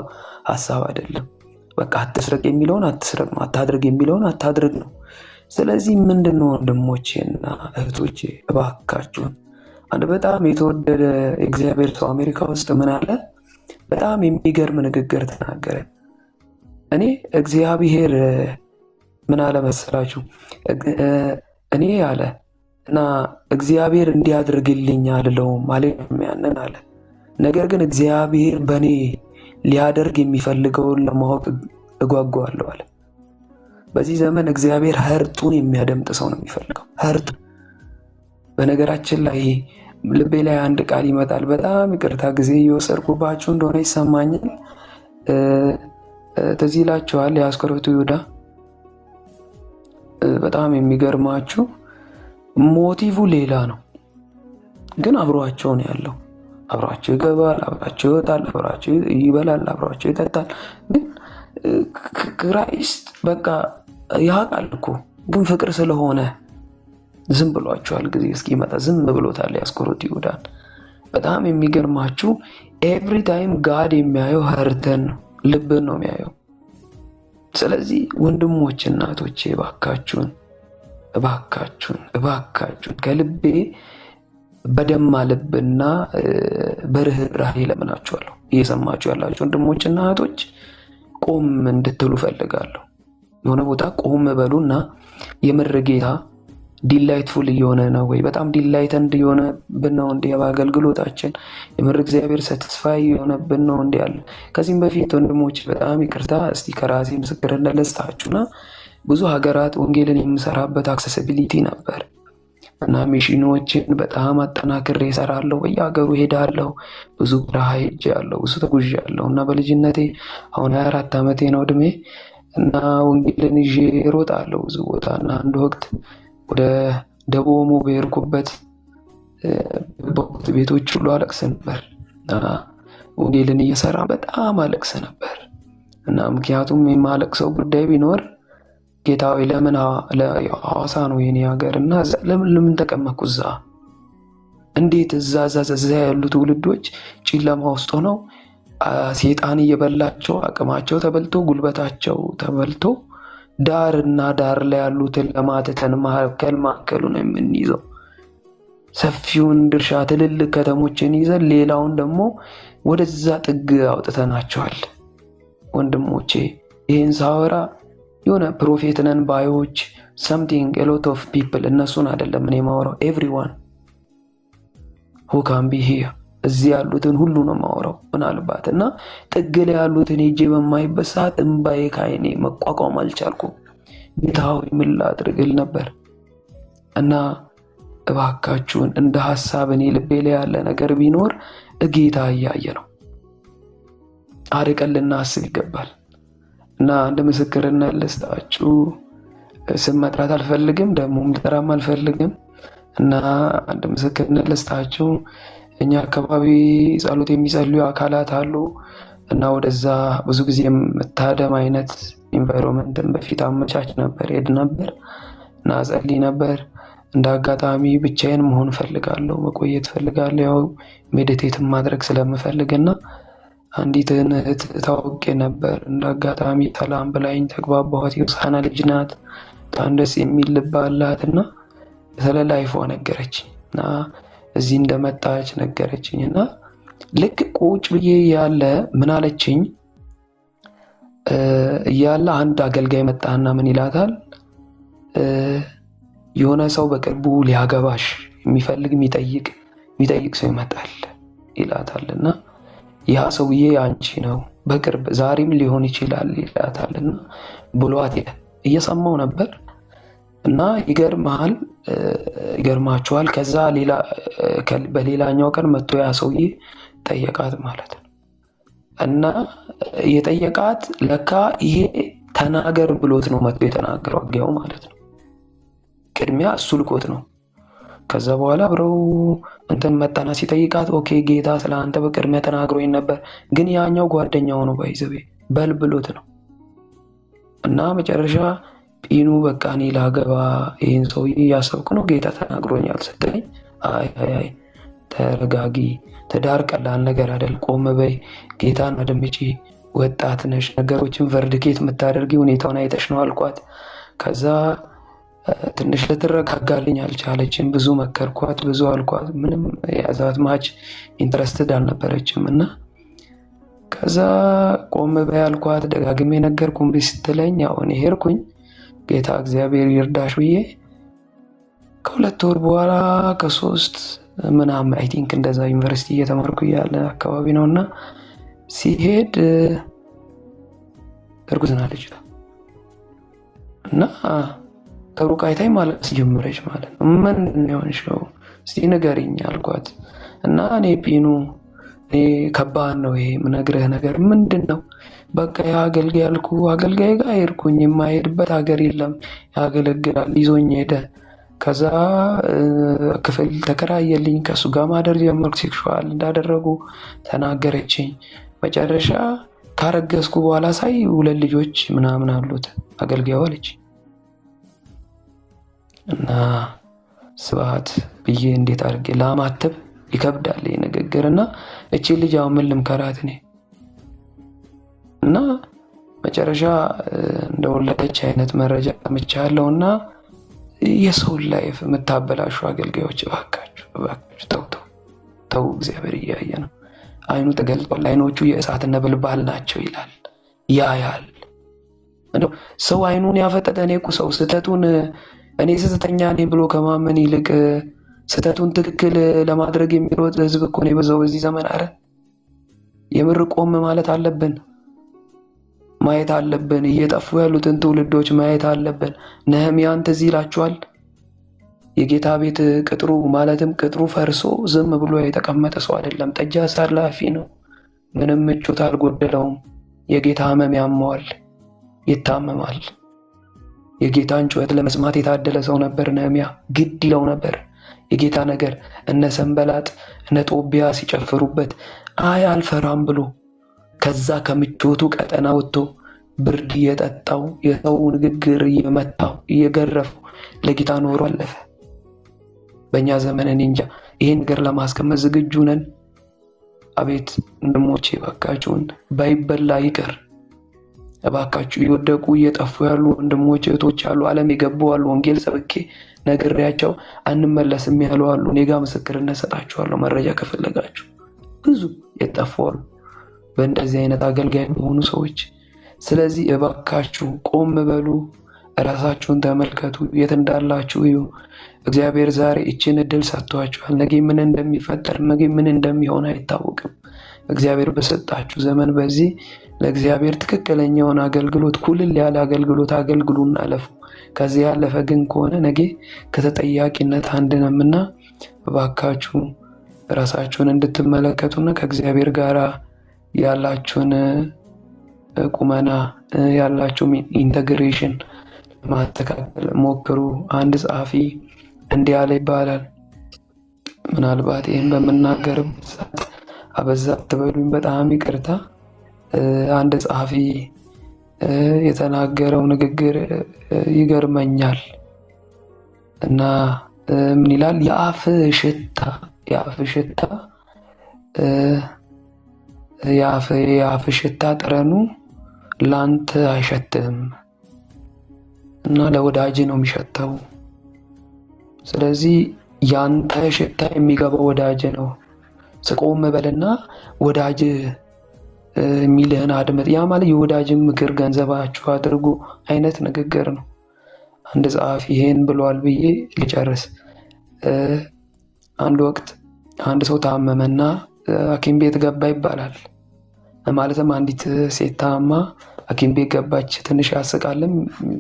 ሀሳብ አይደለም። በቃ አትስረቅ የሚለውን አትስረቅ ነው። አታድርግ የሚለውን አታድርግ ነው። ስለዚህ ምንድነው ወንድሞቼና እህቶቼ እባካችሁን አንድ በጣም የተወደደ እግዚአብሔር ሰው አሜሪካ ውስጥ ምን አለ? በጣም የሚገርም ንግግር ተናገረ። እኔ እግዚአብሔር ምን አለ መሰላችሁ? እኔ አለ እና እግዚአብሔር እንዲያደርግልኝ አልለውም አለኝም ያንን አለ። ነገር ግን እግዚአብሔር በእኔ ሊያደርግ የሚፈልገውን ለማወቅ እጓጓለሁ አለ። በዚህ ዘመን እግዚአብሔር ህርጡን የሚያደምጥ ሰው ነው የሚፈልገው። ህርጡ በነገራችን ላይ ልቤ ላይ አንድ ቃል ይመጣል። በጣም ይቅርታ ጊዜ እየወሰድኩባችሁ እንደሆነ ይሰማኛል። ትዝ ይላችኋል የአስቆሮቱ ይሁዳ። በጣም የሚገርማችሁ ሞቲቭ ሌላ ነው፣ ግን አብሯቸው ነው ያለው። አብሯቸው ይገባል፣ አብሯቸው ይወጣል፣ አብሯቸው ይበላል፣ አብሯቸው ይጠጣል። ግን ክራይስት በቃ ያውቃል እኮ፣ ግን ፍቅር ስለሆነ ዝም ብሏቸዋል። ጊዜ እስኪመጣ ዝም ብሎታል የአስቆሮቱ ይሁዳን። በጣም የሚገርማችሁ ኤቭሪ ታይም ጋድ የሚያየው ሀርተን ነው፣ ልብን ነው የሚያየው። ስለዚህ ወንድሞች እናቶቼ እባካችሁን እባካችሁን እባካችሁን ከልቤ በደማ ልብና በርህራሄ ለምናችኋለሁ። እየሰማችሁ ያላችሁ ወንድሞችና እህቶች ቆም እንድትሉ ፈልጋለሁ። የሆነ ቦታ ቆም በሉና የምር ጌታ ዲላይትፉል እየሆነ ነው ወይ? በጣም ዲላይተንድ የሆነብን ነው እንዲህ በአገልግሎታችን የምር እግዚአብሔር ሳቲስፋይ የሆነብን ነው እንዲህ ያለ። ከዚህም በፊት ወንድሞች በጣም ይቅርታ እስቲ ከራሴ ምስክርነት ልስጣችሁና ብዙ ሀገራት ወንጌልን የምሰራበት አክሰሲቢሊቲ ነበር እና ሚሽኖችን በጣም አጠናክሬ እሰራለሁ። በየሀገሩ ሄዳለሁ። ብዙ በረሃ ሄጃለሁ፣ ብዙ ተጉዣለሁ እና በልጅነቴ አሁን 24 ዓመቴ ነው እድሜ እና ወንጌልን ይዤ እሮጣለሁ ብዙ ቦታ እና አንድ ወቅት ወደ ደቡብ ኦሞ በሄድኩበት ቤቶች ሁሉ አለቅስ ነበር እና ወንጌልን እየሰራ በጣም አለቅስ ነበር እና ምክንያቱም የማለቅሰው ጉዳይ ቢኖር ጌታዊ ለምን ሐዋሳ ነው የኔ ሀገር እና ለምን ተቀመጥኩ እዛ? እንዴት እዛ ያሉ ትውልዶች ጨለማ ውስጥ ሆነው ሰይጣን እየበላቸው አቅማቸው ተበልቶ ጉልበታቸው ተበልቶ ዳርና ዳር ላይ ያሉትን ለማተተን ማዕከሉን የምንይዘው ሰፊውን ድርሻ ትልልቅ ከተሞችን ይዘን ሌላውን ደግሞ ወደዛ ጥግ አውጥተናቸዋል። ወንድሞቼ ይህን ሳወራ የሆነ ፕሮፌት ነን ባዮች something a lot of people እነሱን አይደለም እኔ ማወራው everyone who can be here እዚህ ያሉትን ሁሉ ነው ማወራው። ምናልባት እና ጥግ ላይ ያሉትን ሄጄ በማይበት ሰዓት እንባዬ ከዓይኔ መቋቋም አልቻልኩም። ጌታው ምን ላድርግል ነበር እና እባካችሁን እንደ ሐሳብ እኔ ልቤ ላይ ያለ ነገር ቢኖር ጌታ እያየ ነው፣ አርቀን ልናስብ ይገባል። እና እንደ ምስክርነት ልስጣችሁ፣ ስም መጥራት አልፈልግም፣ ደግሞ ልጠራም አልፈልግም። እና አንድ ምስክርነት ልስጣችሁ፣ እኛ አካባቢ ጸሎት የሚጸልዩ አካላት አሉ እና ወደዛ ብዙ ጊዜ መታደም አይነት ኢንቫይሮንመንትን በፊት አመቻች ነበር፣ ሄድ ነበር እና ጸልይ ነበር። እንደ አጋጣሚ ብቻዬን መሆን ፈልጋለሁ፣ መቆየት ፈልጋለሁ፣ ያው ሜዲቴት ማድረግ ስለምፈልግና አንዲትን እህት ታውቄ ነበር። እንደ አጋጣሚ ሰላም ብላኝ ተግባባኋት። የሆሳዕና ልጅ ናት፣ በጣም ደስ የሚል ልብ አላት እና ስለ ላይፏ ነገረችኝ እና እዚህ እንደመጣች ነገረችኝ እና ልክ ቁጭ ብዬ ያለ ምን አለችኝ እያለ አንድ አገልጋይ መጣና ምን ይላታል፣ የሆነ ሰው በቅርቡ ሊያገባሽ የሚፈልግ የሚጠይቅ ሰው ይመጣል ይላታል እና ያ ሰውዬ አንቺ ነው በቅርብ ዛሬም ሊሆን ይችላል ይላታልና ብሏት እየሰማው ነበር እና ይገርማችኋል። ከዛ በሌላኛው ቀን መጥቶ ያ ሰውዬ ጠየቃት ማለት ነው እና የጠየቃት ለካ ይሄ ተናገር ብሎት ነው መጥቶ የተናገረው አጋው ማለት ነው። ቅድሚያ እሱ ልኮት ነው ከዛ በኋላ አብረው እንትን መጣና ሲጠይቃት ኦኬ ጌታ ስለ አንተ በቅድሚያ ተናግሮኝ ነበር፣ ግን ያኛው ጓደኛው ነው ባይዘቤ በልብሎት ነው። እና መጨረሻ ጲኑ በቃ እኔ ላገባ ይህን ሰውዬ እያሰብኩ ነው ጌታ ተናግሮኛል ስትለኝ፣ አይ ተረጋጊ፣ ትዳር ቀላል ነገር አይደል፣ ቆም በይ፣ ጌታን አድምጪ፣ ወጣት ነሽ፣ ነገሮችን ቨርድኬት የምታደርጊ ሁኔታውን አይተሽ ነው አልኳት። ከዛ ትንሽ ልትረጋጋልኝ አልቻለችም። ብዙ መከርኳት፣ ብዙ አልኳት፣ ምንም የያዛት ማች ኢንትረስትድ አልነበረችም። እና ከዛ ቆም በይ አልኳት፣ ደጋግሜ ነገርኩ፣ እምቢ ስትለኝ ያው እኔ ሄድኩኝ። ጌታ እግዚአብሔር ይርዳሽ ብዬ ከ2 ወር በኋላ ከ3 ምናምን አይ ቲንክ እንደዛ ዩኒቨርሲቲ እየተማርኩ ያለ አካባቢ ነው። እና ሲሄድ እርጉዝ ናት ልጅቷ። እና ከሩቅ አይታኝ ማለት ጀመረች ማለት ነው። ምንድን ነው የሆንሽው እስቲ ንገሪኝ አልኳት። እና እኔ ጲኑ ከባድ ነው ይሄ የምነግርህ ነገር ምንድን ነው? በቃ የአገልጋይ ያልኩ አገልጋይ ጋር ሄድኩኝ። የማይሄድበት ሀገር የለም፣ ያገለግላል። ይዞኝ ሄደ። ከዛ ክፍል ተከራየልኝ። ከእሱ ጋር ማደር ጀመርኩ። ሴክሹዋል እንዳደረጉ ተናገረችኝ። መጨረሻ ካረገዝኩ በኋላ ሳይ 2 ልጆች ምናምን አሉት አገልጋዩ አለች። እና ስብሐት ብዬ እንዴት አድርጌ ላማትብ ይከብዳል ይህ ንግግር። እና እቺ ልጅ አሁን ምን ልምከራት እኔ? እና መጨረሻ እንደወለደች አይነት መረጃ ሰምቻለሁ። እና የሰውን ላይፍ የምታበላሹ አገልጋዮች እባካችሁ ተው፣ እግዚአብሔር እያየ ነው። አይኑ ተገልጧል፣ አይኖቹ የእሳት ነበልባል ናቸው ይላል፣ ያያል። እንደው ሰው አይኑን ያፈጠጠ እኔ እኮ ሰው ስህተቱን እኔ ስህተተኛ ነኝ ብሎ ከማመን ይልቅ ስህተቱን ትክክል ለማድረግ የሚሮጥ ህዝብ እኮ ነው የበዛው በዚህ ዘመን። አረ የምር ቆም ማለት አለብን፣ ማየት አለብን። እየጠፉ ያሉትን ትውልዶች ማየት አለብን። ነህምያን ትዝ ይላችኋል? የጌታ ቤት ቅጥሩ ማለትም ቅጥሩ ፈርሶ ዝም ብሎ የተቀመጠ ሰው አይደለም። ጠጅ አሳላፊ ነው። ምንም ምቾት አልጎደለውም። የጌታ ህመም ያመዋል፣ ይታመማል። የጌታን ጩኸት ለመስማት የታደለ ሰው ነበር ነህምያ። ግድ ይለው ነበር የጌታ ነገር። እነ ሰንበላጥ እነ ጦቢያ ሲጨፍሩበት አልፈራም ብሎ ከዛ ከምቾቱ ቀጠና ወጥቶ ብርድ እየጠጣው የሰው ንግግር እየመታው እየገረፉ ለጌታ ኖሮ አለፈ። በእኛ ዘመን እኔ እንጃ ይሄን ነገር ለማስቀመጥ ዝግጁ ነን? አቤት ወንድሞቼ እባካችሁን ባይበላ ይቀር እባካችሁ። እየወደቁ እየጠፉ ያሉ ወንድሞች እህቶች አሉ፣ ዓለም የገቡ አሉ። ወንጌል ሰብኬ ነግሬያቸው አንመለስም ያሉ አሉ። እኔ ጋር ምስክርነት ሰጣችኋለሁ፣ መረጃ ከፈለጋችሁ። ብዙ የጠፉ አሉ በእንደዚህ አይነት አገልጋይ በሆኑ ሰዎች። ስለዚህ እባካችሁ ቆም በሉ፣ ራሳችሁን ተመልከቱ፣ የት እንዳላችሁ እዩ። እግዚአብሔር ዛሬ እችን እድል ሰጥቷችኋል። ነገ ምን እንደሚፈጠር ነገ ምን እንደሚሆን አይታወቅም። እግዚአብሔር በሰጣችሁ ዘመን በዚህ ለእግዚአብሔር ትክክለኛውን አገልግሎት ኩልል ያለ አገልግሎት አገልግሉና አለፉ። ከዚህ ያለፈ ግን ከሆነ ነገ ከተጠያቂነት አንድነምና እባካችሁ ራሳችሁን እንድትመለከቱና ከእግዚአብሔር ጋር ያላችሁን ቁመና ያላችሁ ኢንተግሬሽን ማስተካከል ሞክሩ። አንድ ጸሐፊ እንዲህ ያለ ይባላል። ምናልባት ይህን በምናገርበት ሰዓት አበዛ አትበሉኝ፣ በጣም ይቅርታ። አንድ ጸሐፊ የተናገረው ንግግር ይገርመኛል እና ምን ይላል? የአፍ ሽታ ጠረኑ ላንተ አይሸትም እና ለወዳጅ ነው የሚሸተው። ስለዚህ ያንተ ሽታ የሚገባው ወዳጅ ነው። ስቆም በልና ወዳጅ የሚልህን አድመጥ። ያ ማለት የወዳጅን ምክር ገንዘባችሁ አድርጉ አይነት ንግግር ነው። አንድ ጸሐፊ ይሄን ብሏል ብዬ ልጨርስ። አንድ ወቅት አንድ ሰው ታመመና ሐኪም ቤት ገባ ይባላል። ማለትም አንዲት ሴት ታማ ሐኪም ቤት ገባች። ትንሽ ያስቃልም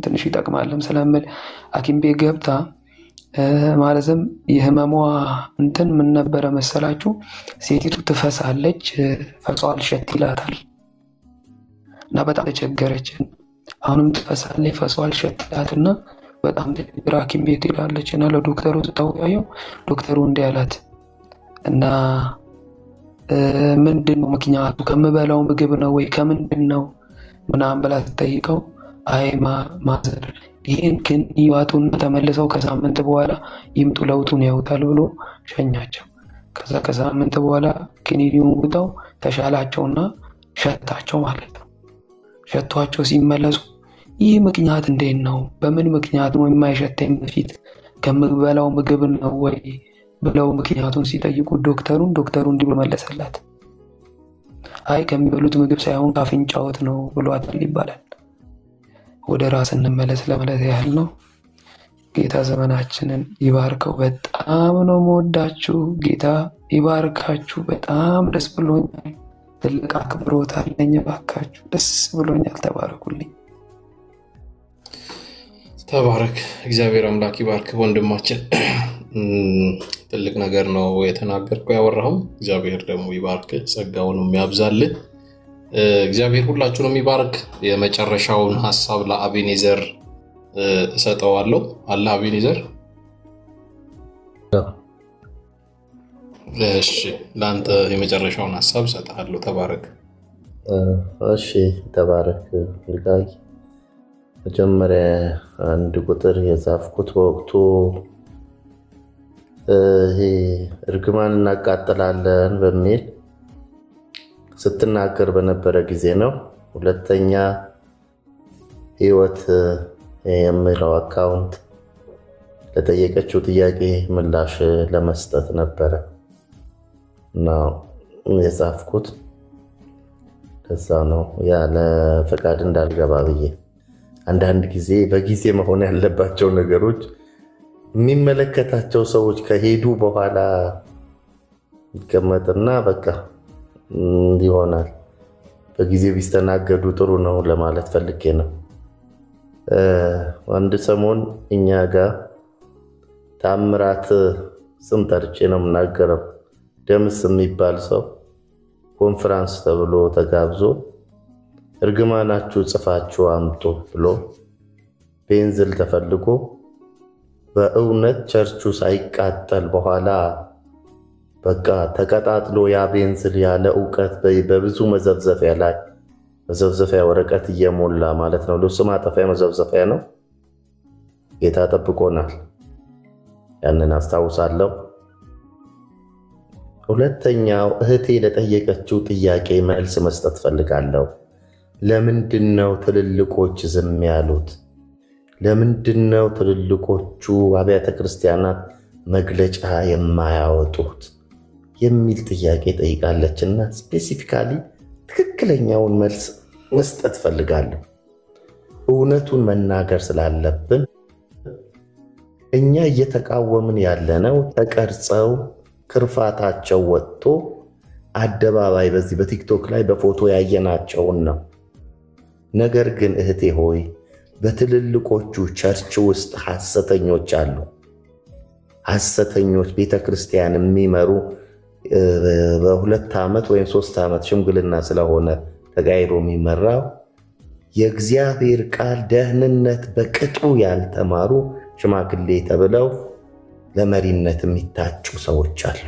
ትንሽ ይጠቅማልም ስለምል ሐኪም ቤት ገብታ ማለትም የህመሟ እንትን ምን ነበረ መሰላችሁ? ሴቲቱ ትፈሳለች፣ ፈሷ አልሸት ይላታል እና በጣም ተቸገረች። አሁንም ትፈሳለች፣ ፈሷ አልሸት ይላትና በጣም ትልቅ ሐኪም ቤት ሄዳለች እና ለዶክተሩ ስታወያየው ዶክተሩ እንዲህ አላት እና ምንድን ነው ምክንያቱ ከምበላው ምግብ ነው ወይ ከምንድን ነው ምናምን ብላ ስትጠይቀው አይ ማዘር ይህን ግን ይዋጡና ተመልሰው ከሳምንት በኋላ ይምጡ ለውጡን ያውጣል ብሎ ሸኛቸው። ከዛ ከሳምንት በኋላ ክኒኒውን ውጠው ተሻላቸውና ሸታቸው ማለት ነው። ሸቷቸው ሲመለሱ ይህ ምክንያት እንዴት ነው? በምን ምክንያት ነው የማይሸተኝ በፊት ከምበላው ምግብ ነው ወይ ብለው ምክንያቱን ሲጠይቁ ዶክተሩ እንዲህ ብሎ መለሰላት። አይ ከሚበሉት ምግብ ሳይሆን ካፍንጫዎት ነው ብሏታል ይባላል። ወደ ራስ እንመለስ ለማለት ያህል ነው። ጌታ ዘመናችንን ይባርከው። በጣም ነው መወዳችሁ። ጌታ ይባርካችሁ። በጣም ደስ ብሎኛል። ትልቅ አክብሮት አለኝ። ባካችሁ ደስ ብሎኛል። ተባረኩልኝ። ተባረክ። እግዚአብሔር አምላክ ይባርክ ወንድማችን። ትልቅ ነገር ነው የተናገርከው ያወራኸው። እግዚአብሔር ደግሞ ይባርክ፣ ጸጋውንም ያብዛልህ። እግዚአብሔር ሁላችሁንም ይባርክ። የመጨረሻውን ሐሳብ ለአቤኔዘር እሰጠዋለሁ። አለ አቤኔዘር? እሺ፣ ለአንተ የመጨረሻውን ሐሳብ እሰጥሃለሁ። ተባረክ። እሺ፣ ተባረክ ልጋይ። መጀመሪያ አንድ ቁጥር የጻፍኩት በወቅቱ ይሄ እርግማን እናቃጥላለን በሚል ስትናገር በነበረ ጊዜ ነው። ሁለተኛ ህይወት የሚለው አካውንት ለጠየቀችው ጥያቄ ምላሽ ለመስጠት ነበረ እና የጻፍኩት ለዛ ነው። ያለ ፈቃድ እንዳልገባ ብዬ አንዳንድ ጊዜ በጊዜ መሆን ያለባቸው ነገሮች የሚመለከታቸው ሰዎች ከሄዱ በኋላ ይቀመጥና በቃ ይሆናል። በጊዜ ቢስተናገዱ ጥሩ ነው ለማለት ፈልጌ ነው። አንድ ሰሞን እኛ ጋር ታምራት ስም ጠርቼ ነው የምናገረው። ደምስ የሚባል ሰው ኮንፈረንስ ተብሎ ተጋብዞ እርግማናችሁ ጽፋችሁ አምጡ ብሎ ቤንዝል ተፈልጎ በእውነት ቸርቹ ሳይቃጠል በኋላ በቃ ተቀጣጥሎ ያ ቤንዝል ያለ እውቀት በብዙ መዘብዘፊያ ላይ መዘብዘፊያ ወረቀት እየሞላ ማለት ነው። ልብስ ማጠፊያ መዘብዘፊያ ነው። ጌታ ጠብቆናል። ያንን አስታውሳለሁ። ሁለተኛው እህቴ ለጠየቀችው ጥያቄ መልስ መስጠት ፈልጋለሁ። ለምንድነው ትልልቆች ዝም ያሉት? ለምንድነው ትልልቆቹ አብያተ ክርስቲያናት መግለጫ የማያወጡት የሚል ጥያቄ ጠይቃለችና ስፔሲፊካሊ ትክክለኛውን መልስ መስጠት ፈልጋለሁ። እውነቱን መናገር ስላለብን እኛ እየተቃወምን ያለነው ተቀርጸው ክርፋታቸው ወጥቶ አደባባይ በዚህ በቲክቶክ ላይ በፎቶ ያየናቸውን ነው። ነገር ግን እህቴ ሆይ በትልልቆቹ ቸርች ውስጥ ሐሰተኞች አሉ። ሐሰተኞች ቤተክርስቲያን የሚመሩ በ2 ዓመት ወይም 3 ዓመት ሽምግልና ስለሆነ ተጋይሮ የሚመራው የእግዚአብሔር ቃል ደህንነት በቅጡ ያልተማሩ ሽማግሌ ተብለው ለመሪነት የሚታጩ ሰዎች አሉ።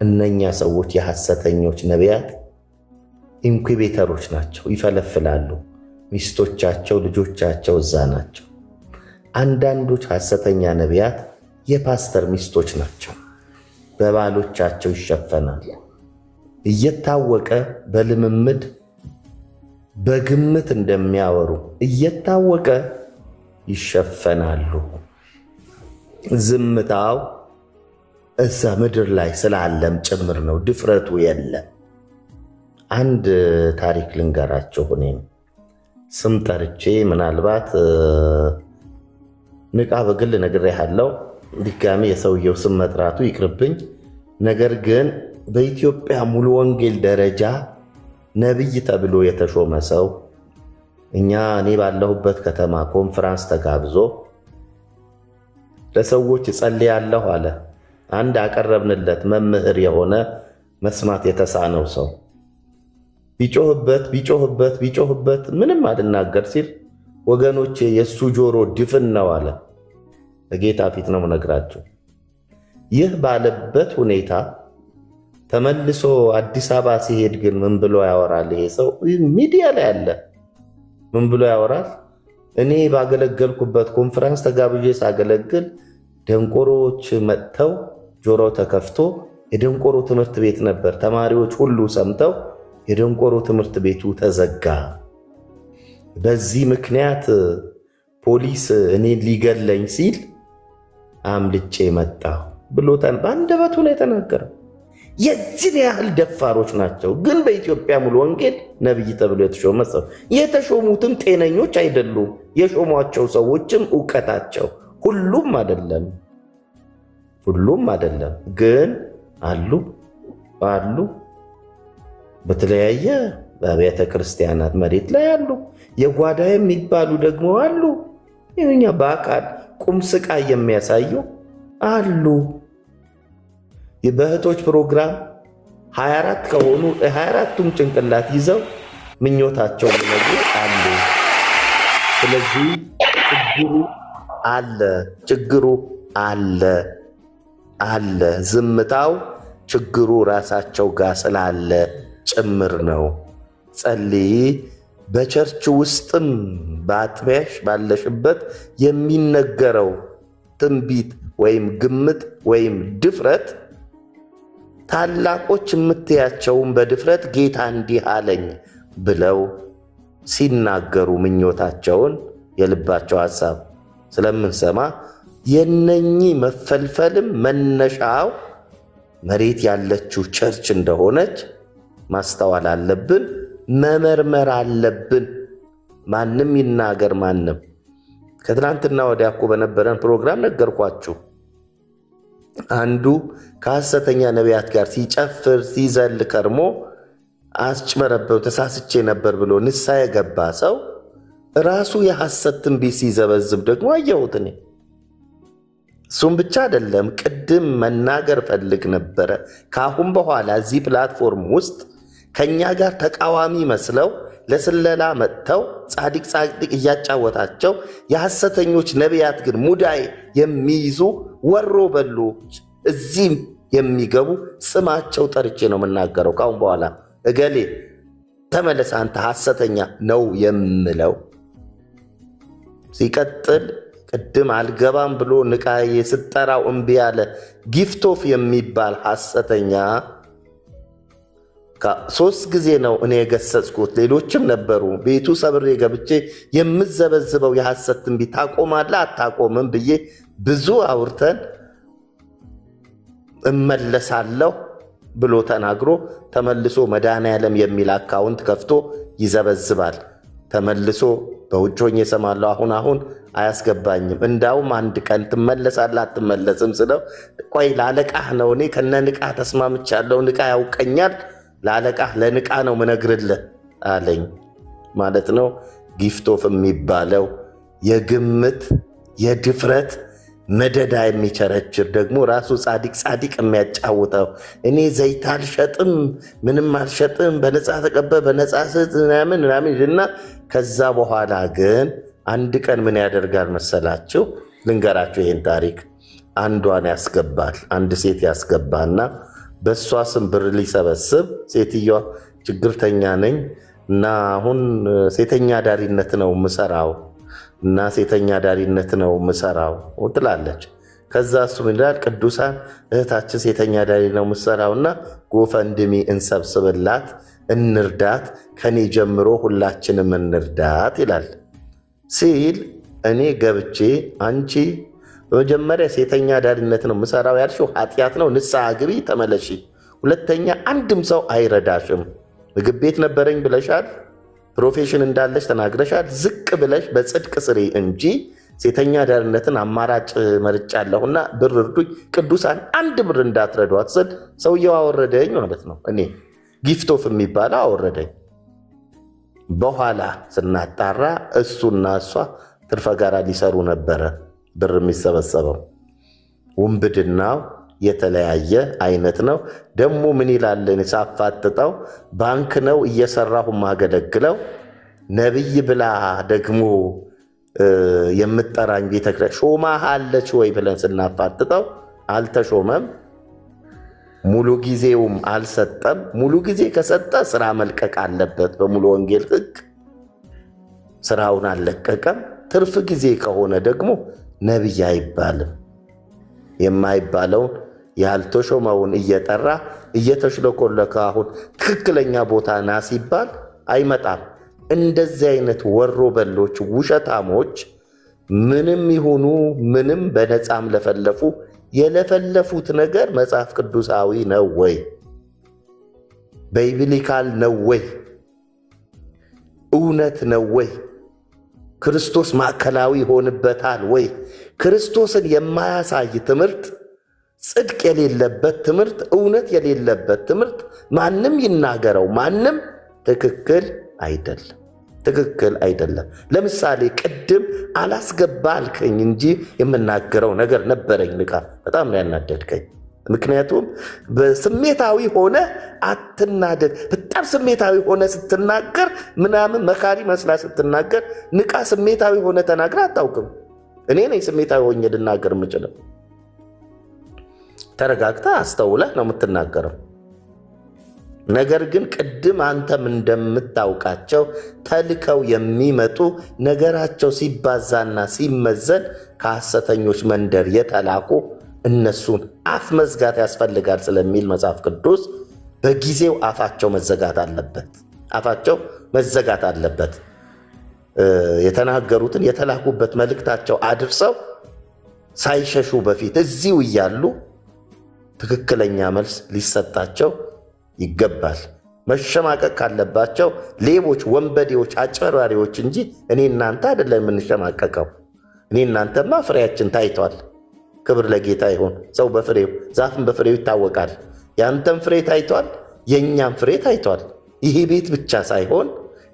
እነኛ ሰዎች የሐሰተኞች ነቢያት ኢንኩቤተሮች ናቸው። ይፈለፍላሉ። ሚስቶቻቸው፣ ልጆቻቸው እዛ ናቸው። አንዳንዶች ሐሰተኛ ነቢያት የፓስተር ሚስቶች ናቸው። በባሎቻቸው ይሸፈናል። እየታወቀ በልምምድ በግምት እንደሚያወሩ እየታወቀ ይሸፈናሉ። ዝምታው እዛ ምድር ላይ ስላለም ጭምር ነው። ድፍረቱ የለም። አንድ ታሪክ ልንገራቸው። እኔም ስም ጠርቼ ምናልባት ንቃ በግል ነግሬሃለሁ። ድጋሚ የሰውየው ስም መጥራቱ ይቅርብኝ። ነገር ግን በኢትዮጵያ ሙሉ ወንጌል ደረጃ ነቢይ ተብሎ የተሾመ ሰው እኔ ባለሁበት ከተማ ኮንፈረንስ ተጋብዞ ለሰዎች እጸልያለሁ አለ። አንድ አቀረብንለት መምህር የሆነ መስማት የተሳነው ሰው ቢጮህበት ምንም አልናገር ሲል ወገኖቼ የሱ ጆሮ ድፍን ነው አለ። በጌታ ፊት ነው የምነግራችሁ። ይህ ባለበት ሁኔታ ተመልሶ አዲስ አበባ ሲሄድ ግን ምን ብሎ ያወራል? ይሄ ሰው ሚዲያ ላይ አለ። ምን ብሎ ያወራል? እኔ ባገለገልኩበት ኮንፈረንስ ተጋብዤ ሳገለግል ደንቆሮች መጥተው ጆሮ ተከፍቶ የደንቆሮ ትምህርት ቤት ነበር። ተማሪዎች ሁሉ ሰምተው የደንቆሮ ትምህርት ቤቱ ተዘጋ። በዚህ ምክንያት ፖሊስ እኔ ሊገለኝ ሲል አምልጬ መጣሁ ብሎ በአንደበቱ ነው የተናገረው። የዚህ ያህል ደፋሮች ናቸው። ግን በኢትዮጵያ ሙሉ ወንጌል ነቢይ ተብሎ የተሾመ ሰው የተሾሙትም ጤነኞች አይደሉም። የሾሟቸው ሰዎችም እውቀታቸው ሁሉም አይደለም፣ ግን አሉ በተለያየ በአብያተ ክርስቲያናት መሬት ላይ አሉ። የጓዳ የሚባሉ ደግሞ አሉ። እኛ በአካል ቁም ስቃይ የሚያሳዩ አሉ። በእህቶች ፕሮግራም 24 ከሆኑ 24ቱም ጭንቅላት ይዘው ምኞታቸው የሚነግሩ አሉ። ስለዚህ ችግሩ አለ። ዝምታው ችግሩ ራሳቸው ጋር ስላለ ጭምር ነው። ጸልይ። በቸርች ውስጥም በአጥቢያሽ ባለሽበት የሚነገረው ትንቢት ወይም ግምት ወይም ድፍረት ታላቆች የምትያቸውን በድፍረት ጌታ እንዲህ አለኝ ብለው ሲናገሩ ምኞታቸውን የልባቸው ሐሳብ ስለምንሰማ የነኚህ መፈልፈልም መነሻው መሬት ያለችው ቸርች እንደሆነች ማስተዋል አለብን፣ መመርመር አለብን። ማንም ይናገር ማንም። ከትናንትና ወዲያ እኮ በነበረን ፕሮግራም ነገርኳችሁ። አንዱ ከሐሰተኛ ነቢያት ጋር ሲጨፍር ሲዘል ከርሞ አስጭመረበው ተሳስቼ ነበር ብሎ ንስሐ የገባ ሰው ራሱ የሐሰት ትንቢት ሲዘበዝብ ደግሞ አየሁት እኔ። እሱም ብቻ አይደለም፣ ቅድም መናገር ፈልግ ነበረ። ከአሁን በኋላ እዚህ ፕላትፎርም ውስጥ ከኛ ጋር ተቃዋሚ መስለው ለስለላ መጥተው ጻድቅ እያጫወታቸው የሐሰተኞች ነቢያት ግን ሙዳይ የሚይዙ ወሮ በሎች እዚህም የሚገቡ ስማቸው ጠርቼ ነው የምናገረው። ካሁን በኋላ እገሌ ተመለስ አንተ ሐሰተኛ ነው የምለው። ሲቀጥል ቅድም አልገባም ብሎ ንቃዬ ስጠራው እምቢ ያለ ጊፍቶፍ የሚባል ሐሰተኛ 3 ጊዜ ነው እኔ የገሰጽኩት። ሌሎችም ነበሩ። ቤቱ ሰብሬ ገብቼ የምዘበዝበው የሐሰት ትንቢት ታቆማለህ አታቆምም ብዬ ብዙ አውርተን እመለሳለሁ ብሎ ተናግሮ ተመልሶ መድኃኔዓለም የሚል አካውንት ከፍቶ ይዘበዝባል። ተመልሶ በውጭ ሆኜ እሰማለሁ። አሁን አያስገባኝም። እንዳውም አንድ ቀን ትመለሳለህ አትመለስም ስለው ቆይ ለአለቃህ ነው እኔ ከነ ንቃ ተስማምቻለሁ፣ ንቃ ያውቀኛል፣ ለአለቃህ ለንቃ ነው ምነግርልህ አለኝ ማለት ነው። ጊፍቶፍ የሚባለው የግምት የድፍረት መደዳ የሚቸረችር ደግሞ ራሱ ጻድቅ የሚያጫውተው እኔ ዘይት አልሸጥም ምንም አልሸጥም በነፃ ተቀበ በነፃ ስጥ ምናምን እና ከዛ በኋላ ግን አንድ ቀን ምን ያደርጋል መሰላችሁ? ልንገራችሁ ይህን ታሪክ። አንዷን ያስገባል፣ አንድ ሴት ያስገባና በእሷ ስም ብር ሊሰበስብ ሴትዮዋ ችግርተኛ ነኝ እና አሁን ሴተኛ ዳሪነት ነው ምሰራው እና ሴተኛ ዳሪነት ነው ምሰራው ትላለች። ከዛ እሱ ይላል ቅዱሳን እህታችን ሴተኛ ዳሪ ነው ምሰራው እና ጎፈንድሚ እንሰብስብላት እንርዳት፣ ከኔ ጀምሮ ሁላችንም እንርዳት ይላል ሲል እኔ ገብቼ አንቺ በመጀመሪያ ሴተኛ ዳሪነት ነው ምሰራው ያልሽው ኃጢአት ነው፣ ንስሐ ግቢ ተመለሺ። ሁለተኛ አንድም ሰው አይረዳሽም። ምግብ ቤት ነበረኝ ብለሻል፣ ፕሮፌሽን እንዳለሽ ተናግረሻል። ዝቅ ብለሽ በጽድቅ ስሪ እንጂ ሴተኛ ዳሪነትን አማራጭ መርጫለሁና ብር እርዱኝ፣ ቅዱሳን አንድ ብር እንዳትረዷት ስል ሰውየው አወረደኝ ማለት ነው። እኔ ጊፍቶፍ የሚባለው አወረደኝ። በኋላ ስናጣራ እሱና እሷ ትርፈ ጋራ ሊሰሩ ነበረ ብር የሚሰበሰበው። ውንብድናው የተለያየ አይነት ነው። ደግሞ ምን ይላለን ሳፋጥጠው ባንክ ነው እየሰራሁ ማገለግለው ነብይ ብላ ደግሞ የምትጠራኝ ቤተክርስቲያን ሾማሃለች ወይ ብለን ስናፋጥጠው አልተሾመም፣ ሙሉ ጊዜውም አልሰጠም። ሙሉ ጊዜ ከሰጠ ስራ መልቀቅ አለበት። በሙሉ ወንጌል ሕግ ስራውን አልለቀቀም። ትርፍ ጊዜ ከሆነ ደግሞ ነቢይ አይባልም። የማይባለውን ያልተሾመውን እየጠራ እየተሽለኮለከ አሁን ትክክለኛ ቦታ ና ሲባል አይመጣም። እንደዚህ አይነት ወሮ በሎች ውሸታሞች ምንም ይሁኑ ምንም በነፃም ለፈለፉ የለፈለፉት ነገር መጽሐፍ ቅዱሳዊ ነው ወይ? ባይብሊካል ነው ወይ? እውነት ነው ወይ? ክርስቶስ ማዕከላዊ ይሆንበታል ወይ? ክርስቶስን የማያሳይ ትምህርት፣ ጽድቅ የሌለበት ትምህርት፣ እውነት የሌለበት ትምህርት ማንም ይናገረው ማንም ትክክል አይደለም። ትክክል አይደለም። ለምሳሌ ቅድም አላስገባ አልከኝ እንጂ የምናገረው ነገር ነበረኝ። ንቃ በጣም ነው ያናደድከኝ። ምክንያቱም በስሜታዊ ሆነ አትናደድ። በጣም ስሜታዊ ሆነ ስትናገር ምናምን መካሪ መስላ ስትናገር ንቃ። ስሜታዊ ሆነ ተናግረ አታውቅም። እኔ ነኝ ስሜታዊ ሆኜ ልናገር የምችለው። ተረጋግታ አስተውለህ ነው የምትናገረው። ነገር ግን ቅድም አንተም እንደምታውቃቸው ተልከው የሚመጡ ነገራቸው ሲባዛና ሲመዘን ከሐሰተኞች መንደር የተላኩ እነሱን አፍ መዝጋት ያስፈልጋል ስለሚል መጽሐፍ ቅዱስ በጊዜው አፋቸው መዘጋት አለበት። አፋቸው መዘጋት አለበት። የተናገሩትን የተላኩበት መልእክታቸው አድርሰው ሳይሸሹ በፊት እዚሁ እያሉ ትክክለኛ መልስ ሊሰጣቸው ይገባል። መሸማቀቅ ካለባቸው ሌቦች፣ ወንበዴዎች፣ አጭበርባሪዎች እንጂ እኔ እናንተ አይደለም የምንሸማቀቀው። እኔ እናንተማ ፍሬያችን ታይቷል። ክብር ለጌታ ይሁን። ሰው በፍሬው ዛፍን በፍሬው ይታወቃል። ያንተም ፍሬ ታይቷል፣ የእኛም ፍሬ ታይቷል። ይሄ ቤት ብቻ ሳይሆን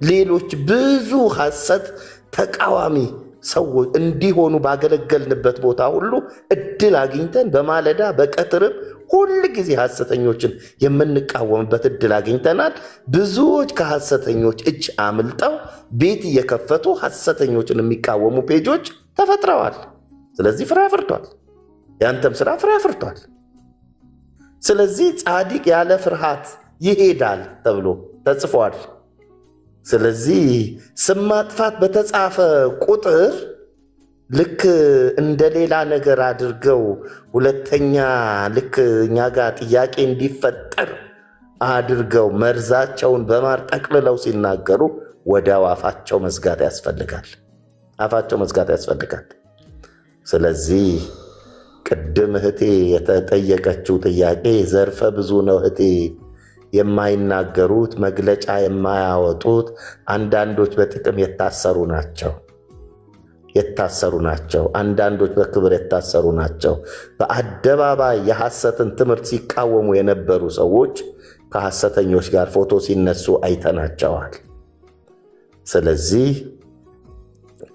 ሌሎች ብዙ ሐሰት ተቃዋሚ ሰዎች እንዲሆኑ ባገለገልንበት ቦታ ሁሉ እድል አግኝተን በማለዳ በቀትርም ሁል ጊዜ ሐሰተኞችን የምንቃወምበት እድል አግኝተናል። ብዙዎች ከሐሰተኞች እጅ አምልጠው ቤት እየከፈቱ ሐሰተኞችን የሚቃወሙ ፔጆች ተፈጥረዋል። ስለዚህ ፍሬ አፍርቷል። ያንተም ስራ ፍሬ አፍርቷል። ስለዚህ ጻድቅ ያለ ፍርሃት ይሄዳል ተብሎ ተጽፏል። ስለዚህ ስም ማጥፋት በተጻፈ ቁጥር ልክ እንደ ሌላ ነገር አድርገው ሁለተኛ ልክ እኛ ጋር ጥያቄ እንዲፈጠር አድርገው መርዛቸውን በማር ጠቅልለው ሲናገሩ ወዲያው አፋቸው መዝጋት ያስፈልጋል። አፋቸው መዝጋት ያስፈልጋል። ስለዚህ ቅድም እህቴ የተጠየቀችው ጥያቄ ዘርፈ ብዙ ነው እህቴ። የማይናገሩት መግለጫ የማያወጡት አንዳንዶች በጥቅም የታሰሩ ናቸው። አንዳንዶች በክብር የታሰሩ ናቸው። በአደባባይ የሐሰትን ትምህርት ሲቃወሙ የነበሩ ሰዎች ከሐሰተኞች ጋር ፎቶ ሲነሱ አይተናቸዋል። ስለዚህ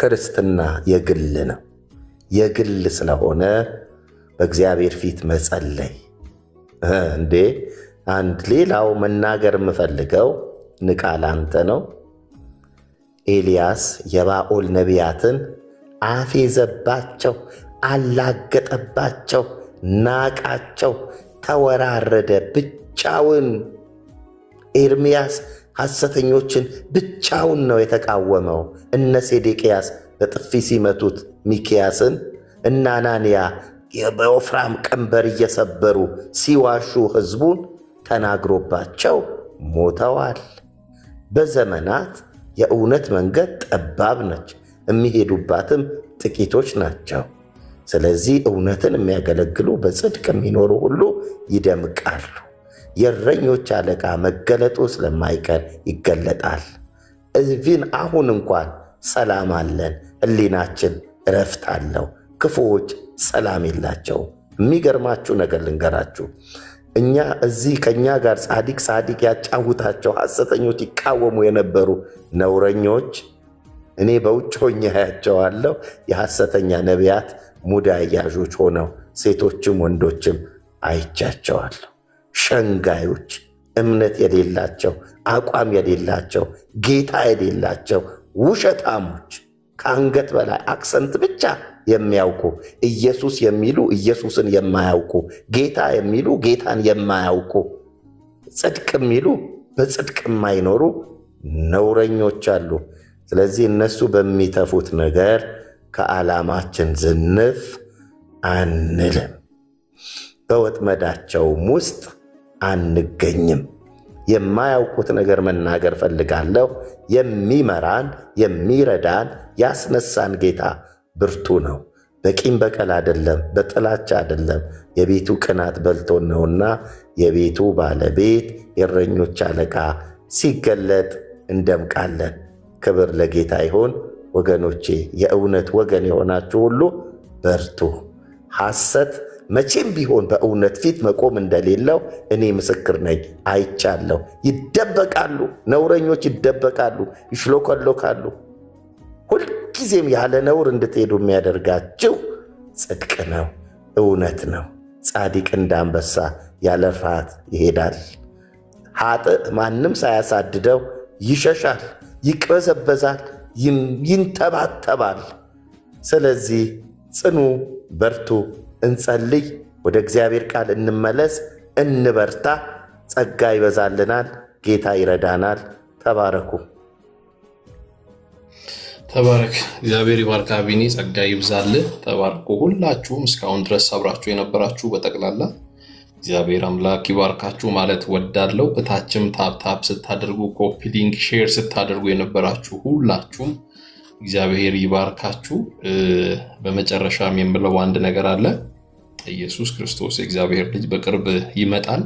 ክርስትና የግል ነው። የግል ስለሆነ በእግዚአብሔር ፊት መጸለይ እንዴ አንድ ሌላው መናገር የምፈልገው ንቃል አንተ ነው። ኤልያስ የባኦል ነቢያትን አፌዘባቸው፣ አላገጠባቸው፣ ናቃቸው፣ ተወራረደ ብቻውን። ኤርምያስ ሐሰተኞችን ብቻውን ነው የተቃወመው። እነ ሴዴቅያስ በጥፊ ሲመቱት ሚክያስን፣ እነ አናንያ በወፍራም ቀንበር እየሰበሩ ሲዋሹ ሕዝቡን ተናግሮባቸው ሞተዋል። በዘመናት የእውነት መንገድ ጠባብ ነች፣ የሚሄዱባትም ጥቂቶች ናቸው። ስለዚህ እውነትን የሚያገለግሉ በጽድቅ የሚኖሩ ሁሉ ይደምቃሉ። የእረኞች አለቃ መገለጡ ስለማይቀር ይገለጣል። እዚህን አሁን እንኳን ሰላም አለን፣ ሕሊናችን እረፍት አለው። ክፉዎች ሰላም የላቸውም። የሚገርማችሁ ነገር ልንገራችሁ። እኛ እዚህ ከኛ ጋር ጻድቅ ያጫውታቸው ሐሰተኞች ይቃወሙ የነበሩ ነውረኞች እኔ በውጭ ሆኜ ያያቸዋለሁ። የሐሰተኛ ነቢያት ሙዳይ ያዦች ሆነው ሴቶችም ወንዶችም አይቻቸዋለሁ። ሸንጋዮች፣ እምነት የሌላቸው፣ አቋም የሌላቸው፣ ጌታ የሌላቸው ውሸታሞች ከአንገት በላይ አክሰንት ብቻ የሚያውቁ ኢየሱስ የሚሉ ኢየሱስን የማያውቁ ጌታ የሚሉ ጌታን የማያውቁ ጽድቅ የሚሉ በጽድቅ የማይኖሩ ነውረኞች አሉ። ስለዚህ እነሱ በሚተፉት ነገር ከዓላማችን ዝንፍ አንልም፣ በወጥመዳቸውም ውስጥ አንገኝም። የማያውቁት ነገር መናገር ፈልጋለሁ። የሚመራን የሚረዳን ያስነሳን ጌታ ብርቱ ነው። በቂም በቀል አይደለም፣ በጥላቻ አይደለም። የቤቱ ቅናት በልቶን ነውና የቤቱ ባለቤት የእረኞች አለቃ ሲገለጥ እንደምቃለን። ክብር ለጌታ ይሁን። ወገኖቼ የእውነት ወገን የሆናችሁ ሁሉ በርቱ። ሐሰት መቼም ቢሆን በእውነት ፊት መቆም እንደሌለው እኔ ምስክር ነኝ። አይቻለሁ። ይደበቃሉ፣ ነውረኞች ይደበቃሉ፣ ይሽሎኮሎካሉ። ሁልጊዜም ያለ ነውር እንድትሄዱ የሚያደርጋችሁ ጽድቅ ነው፣ እውነት ነው። ጻድቅ እንደ አንበሳ ያለ ፍርሃት ይሄዳል። ኃጥእ ማንም ሳያሳድደው ይሸሻል፣ ይቅበዘበዛል፣ ይንተባተባል። ስለዚህ ጽኑ፣ በርቱ፣ እንጸልይ፣ ወደ እግዚአብሔር ቃል እንመለስ፣ እንበርታ። ጸጋ ይበዛልናል፣ ጌታ ይረዳናል። ተባረኩ። ተባረክ። እግዚአብሔር ይባርክ። አቢኒ ጸጋ ይብዛልህ። ተባረኩ። ሁላችሁም እስካሁን ድረስ አብራችሁ የነበራችሁ በጠቅላላ እግዚአብሔር አምላክ ይባርካችሁ ማለት ወዳለው። እታችም ታፕታፕ ስታደርጉ ኮፒ ሊንክ ሼር ስታደርጉ የነበራችሁ ሁላችሁም እግዚአብሔር ይባርካችሁ። በመጨረሻም የምለው አንድ ነገር አለ። ኢየሱስ ክርስቶስ የእግዚአብሔር ልጅ በቅርብ ይመጣል።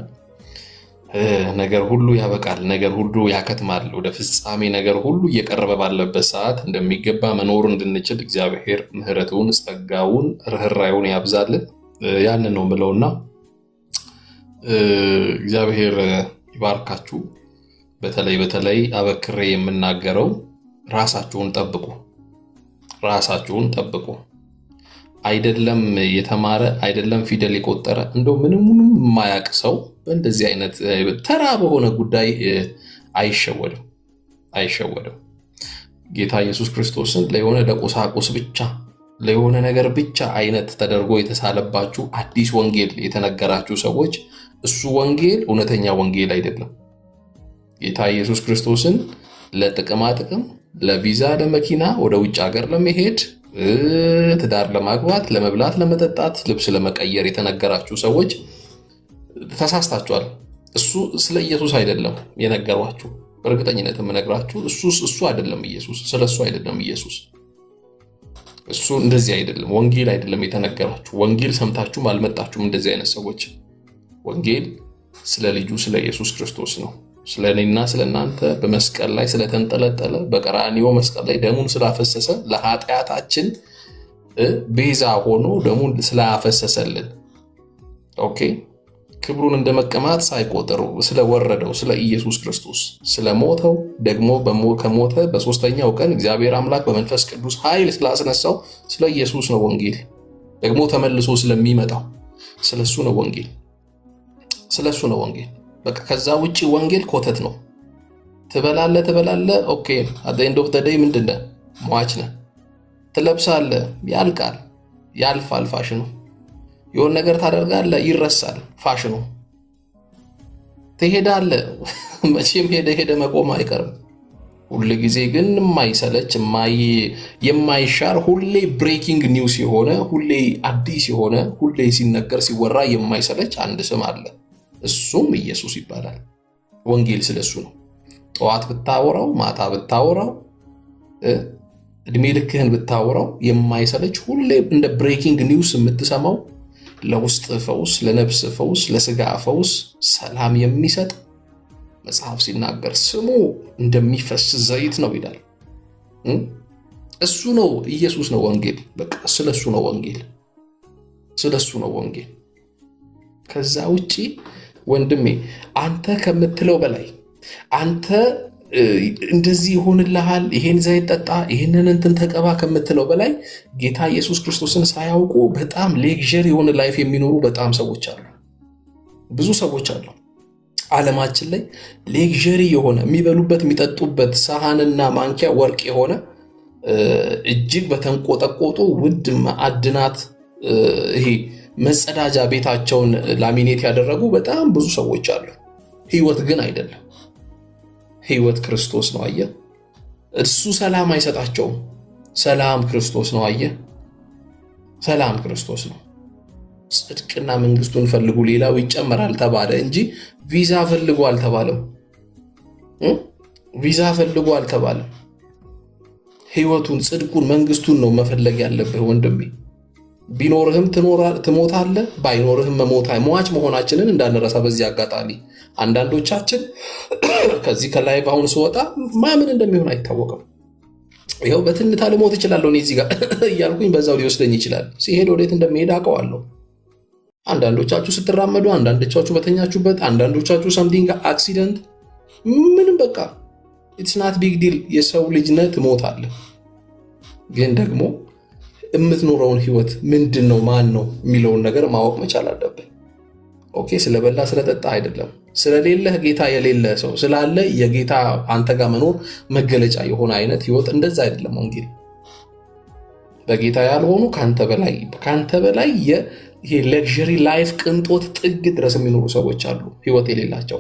ነገር ሁሉ ያበቃል፣ ነገር ሁሉ ያከትማል። ወደ ፍጻሜ ነገር ሁሉ እየቀረበ ባለበት ሰዓት እንደሚገባ መኖር እንድንችል እግዚአብሔር ምሕረቱን፣ ጸጋውን፣ ርኅራኄውን ያብዛልን። ያንን ነው ምለውና እግዚአብሔር ይባርካችሁ። በተለይ አበክሬ የምናገረው ራሳችሁን ጠብቁ። አይደለም የተማረ አይደለም ፊደል የቆጠረ እንደው ምንም የማያውቅ ሰው በእንደዚህ አይነት ተራ በሆነ ጉዳይ አይሸወድም። ጌታ ኢየሱስ ክርስቶስን ለሆነ ለቁሳቁስ ብቻ ለሆነ ነገር ብቻ አይነት ተደርጎ የተሳለባችሁ አዲስ ወንጌል የተነገራችሁ ሰዎች እሱ ወንጌል እውነተኛ ወንጌል አይደለም። ጌታ ኢየሱስ ክርስቶስን ለጥቅማ ጥቅም፣ ለቪዛ፣ ለመኪና፣ ወደ ውጭ ሀገር ለመሄድ፣ ትዳር ለማግባት፣ ለመብላት፣ ለመጠጣት፣ ልብስ ለመቀየር የተነገራችሁ ሰዎች ተሳስታችኋል። እሱ ስለ ኢየሱስ አይደለም የነገሯችሁ። በእርግጠኝነት የምነግራችሁ እሱ አይደለም ኢየሱስ፣ ስለሱ አይደለም ኢየሱስ። እሱ እንደዚህ አይደለም። ወንጌል አይደለም የተነገራችሁ። ወንጌል ሰምታችሁም አልመጣችሁም። እንደዚህ አይነት ሰዎች ወንጌል ስለ ልጁ ስለ ኢየሱስ ክርስቶስ ነው። ስለ እኔና ስለ እናንተ በመስቀል ላይ ስለተንጠለጠለ፣ በቀራንዮ መስቀል ላይ ደሙን ስላፈሰሰ፣ ለኃጢአታችን ቤዛ ሆኖ ደሙን ስላፈሰሰልን፣ ኦኬ ክብሩን እንደመቀማት ሳይቆጠሩ ስለወረደው ስለ ኢየሱስ ክርስቶስ ስለሞተው፣ ደግሞ ከሞተ በሶስተኛው ቀን እግዚአብሔር አምላክ በመንፈስ ቅዱስ ኃይል ስላስነሳው ስለ ኢየሱስ ነው ወንጌል። ደግሞ ተመልሶ ስለሚመጣው ስለሱ ነው ወንጌል። በቃ ከዛ ውጪ ወንጌል ኮተት ነው። ትበላለ ኦኬ አት ኤንድ ኦፍ ዘ ዴይ ምንድነው? ሟች ነህ። ትለብሳለ፣ ያልቃል፣ ያልፋል፣ ፋሽኑ። የሆነ ነገር ታደርጋለ፣ ይረሳል፣ ፋሽኑ። ትሄዳለ፣ መቼም ሄደ መቆም አይቀርም። ሁሉ ጊዜ ግን የማይሰለች የማይሻር ሁሌ ብሬኪንግ ኒውስ የሆነ ሁሌ አዲስ የሆነ ሁሌ ሲነገር ሲወራ የማይሰለች አንድ ስም አለ። እሱም ኢየሱስ ይባላል። ወንጌል ስለሱ ነው። ጠዋት ብታወራው፣ ማታ ብታወራው፣ እድሜ ልክህን ብታወራው የማይሰለች ሁሌ እንደ ብሬኪንግ ኒውስ የምትሰማው ለውስጥ ፈውስ፣ ለነፍስ ፈውስ፣ ለስጋ ፈውስ፣ ሰላም የሚሰጥ መጽሐፍ ሲናገር ስሙ እንደሚፈስ ዘይት ነው ይላል። እሱ ነው ኢየሱስ ነው ወንጌል። በቃ ስለሱ ነው ወንጌል። ከዛ ውጪ ወንድሜ አንተ ከምትለው በላይ አንተ እንደዚህ ይሆንልሃል፣ ይሄን ዘይት ጠጣ፣ ይሄንን እንትን ተቀባ ከምትለው በላይ ጌታ ኢየሱስ ክርስቶስን ሳያውቁ በጣም ሌክዠሪ የሆነ ላይፍ የሚኖሩ በጣም ሰዎች አሉ። ብዙ ሰዎች አሉ ዓለማችን ላይ ሌክዠሪ የሆነ የሚበሉበት የሚጠጡበት ሳህንና ማንኪያ ወርቅ የሆነ እጅግ በተንቆጠቆጡ ውድ ማዕድናት ይሄ መጸዳጃ ቤታቸውን ላሚኔት ያደረጉ በጣም ብዙ ሰዎች አሉ። ህይወት ግን አይደለም። ህይወት ክርስቶስ ነው። አየህ፣ እሱ ሰላም አይሰጣቸውም። ሰላም ክርስቶስ ነው። አየህ፣ ሰላም ክርስቶስ ነው። ጽድቅና መንግስቱን ፈልጉ ሌላው ይጨመራል ተባለ እንጂ ቪዛ ፈልጉ አልተባለም። ቪዛ ፈልጉ አልተባለም። ህይወቱን፣ ጽድቁን፣ መንግስቱን ነው መፈለግ ያለብህ ወንድሜ። ቢኖርህም ትሞታለህ፣ ባይኖርህም ሟች መሆናችንን እንዳንረሳ። በዚህ አጋጣሚ አንዳንዶቻችን ከዚህ ከላይቭ አሁን ስወጣ ማምን እንደሚሆን አይታወቅም። ይኸው በትንታ ልሞት እችላለሁ እኔ እዚህ ጋር እያልኩኝ በዛው ሊወስደኝ ይችላል። ሲሄድ ወዴት እንደሚሄድ አውቀዋለሁ። አንዳንዶቻችሁ ስትራመዱ፣ አንዳንዶቻችሁ በተኛችሁበት፣ አንዳንዶቻችሁ ሰምቲንግ አክሲደንት፣ ምንም በቃ ኢትስ ናት ቢግ ዲል። የሰው ልጅነት ትሞታለህ። ግን ደግሞ የምትኖረውን ህይወት ምንድን ነው ማን ነው የሚለውን ነገር ማወቅ መቻል አለብን። ኦኬ፣ ስለበላ ስለጠጣ አይደለም። ስለሌለህ ጌታ የሌለ ሰው ስላለ የጌታ አንተ ጋር መኖር መገለጫ የሆነ አይነት ህይወት እንደዛ አይደለም ወንጌል። በጌታ ያልሆኑ ካንተ በላይ ይሄ ለግዠሪ ላይፍ ቅንጦት ጥግ ድረስ የሚኖሩ ሰዎች አሉ፣ ህይወት የሌላቸው።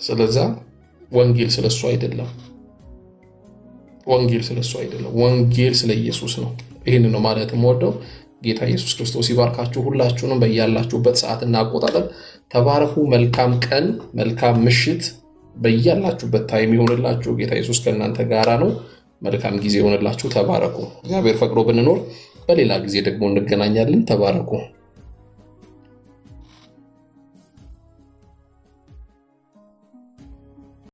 ስለዛ ወንጌል ስለሱ አይደለም። ወንጌል ስለሱ አይደለም። ወንጌል ስለ ኢየሱስ ነው። ይህን ነው ማለት የምወደው። ጌታ ኢየሱስ ክርስቶስ ይባርካችሁ። ሁላችሁንም በያላችሁበት ሰዓትና አቆጣጠር ተባረኩ። መልካም ቀን፣ መልካም ምሽት በያላችሁበት ታይም ይሆንላችሁ። ጌታ ኢየሱስ ከእናንተ ጋራ ነው። መልካም ጊዜ ይሆንላችሁ። ተባረኩ። እግዚአብሔር ፈቅዶ ብንኖር በሌላ ጊዜ ደግሞ እንገናኛለን። ተባረኩ።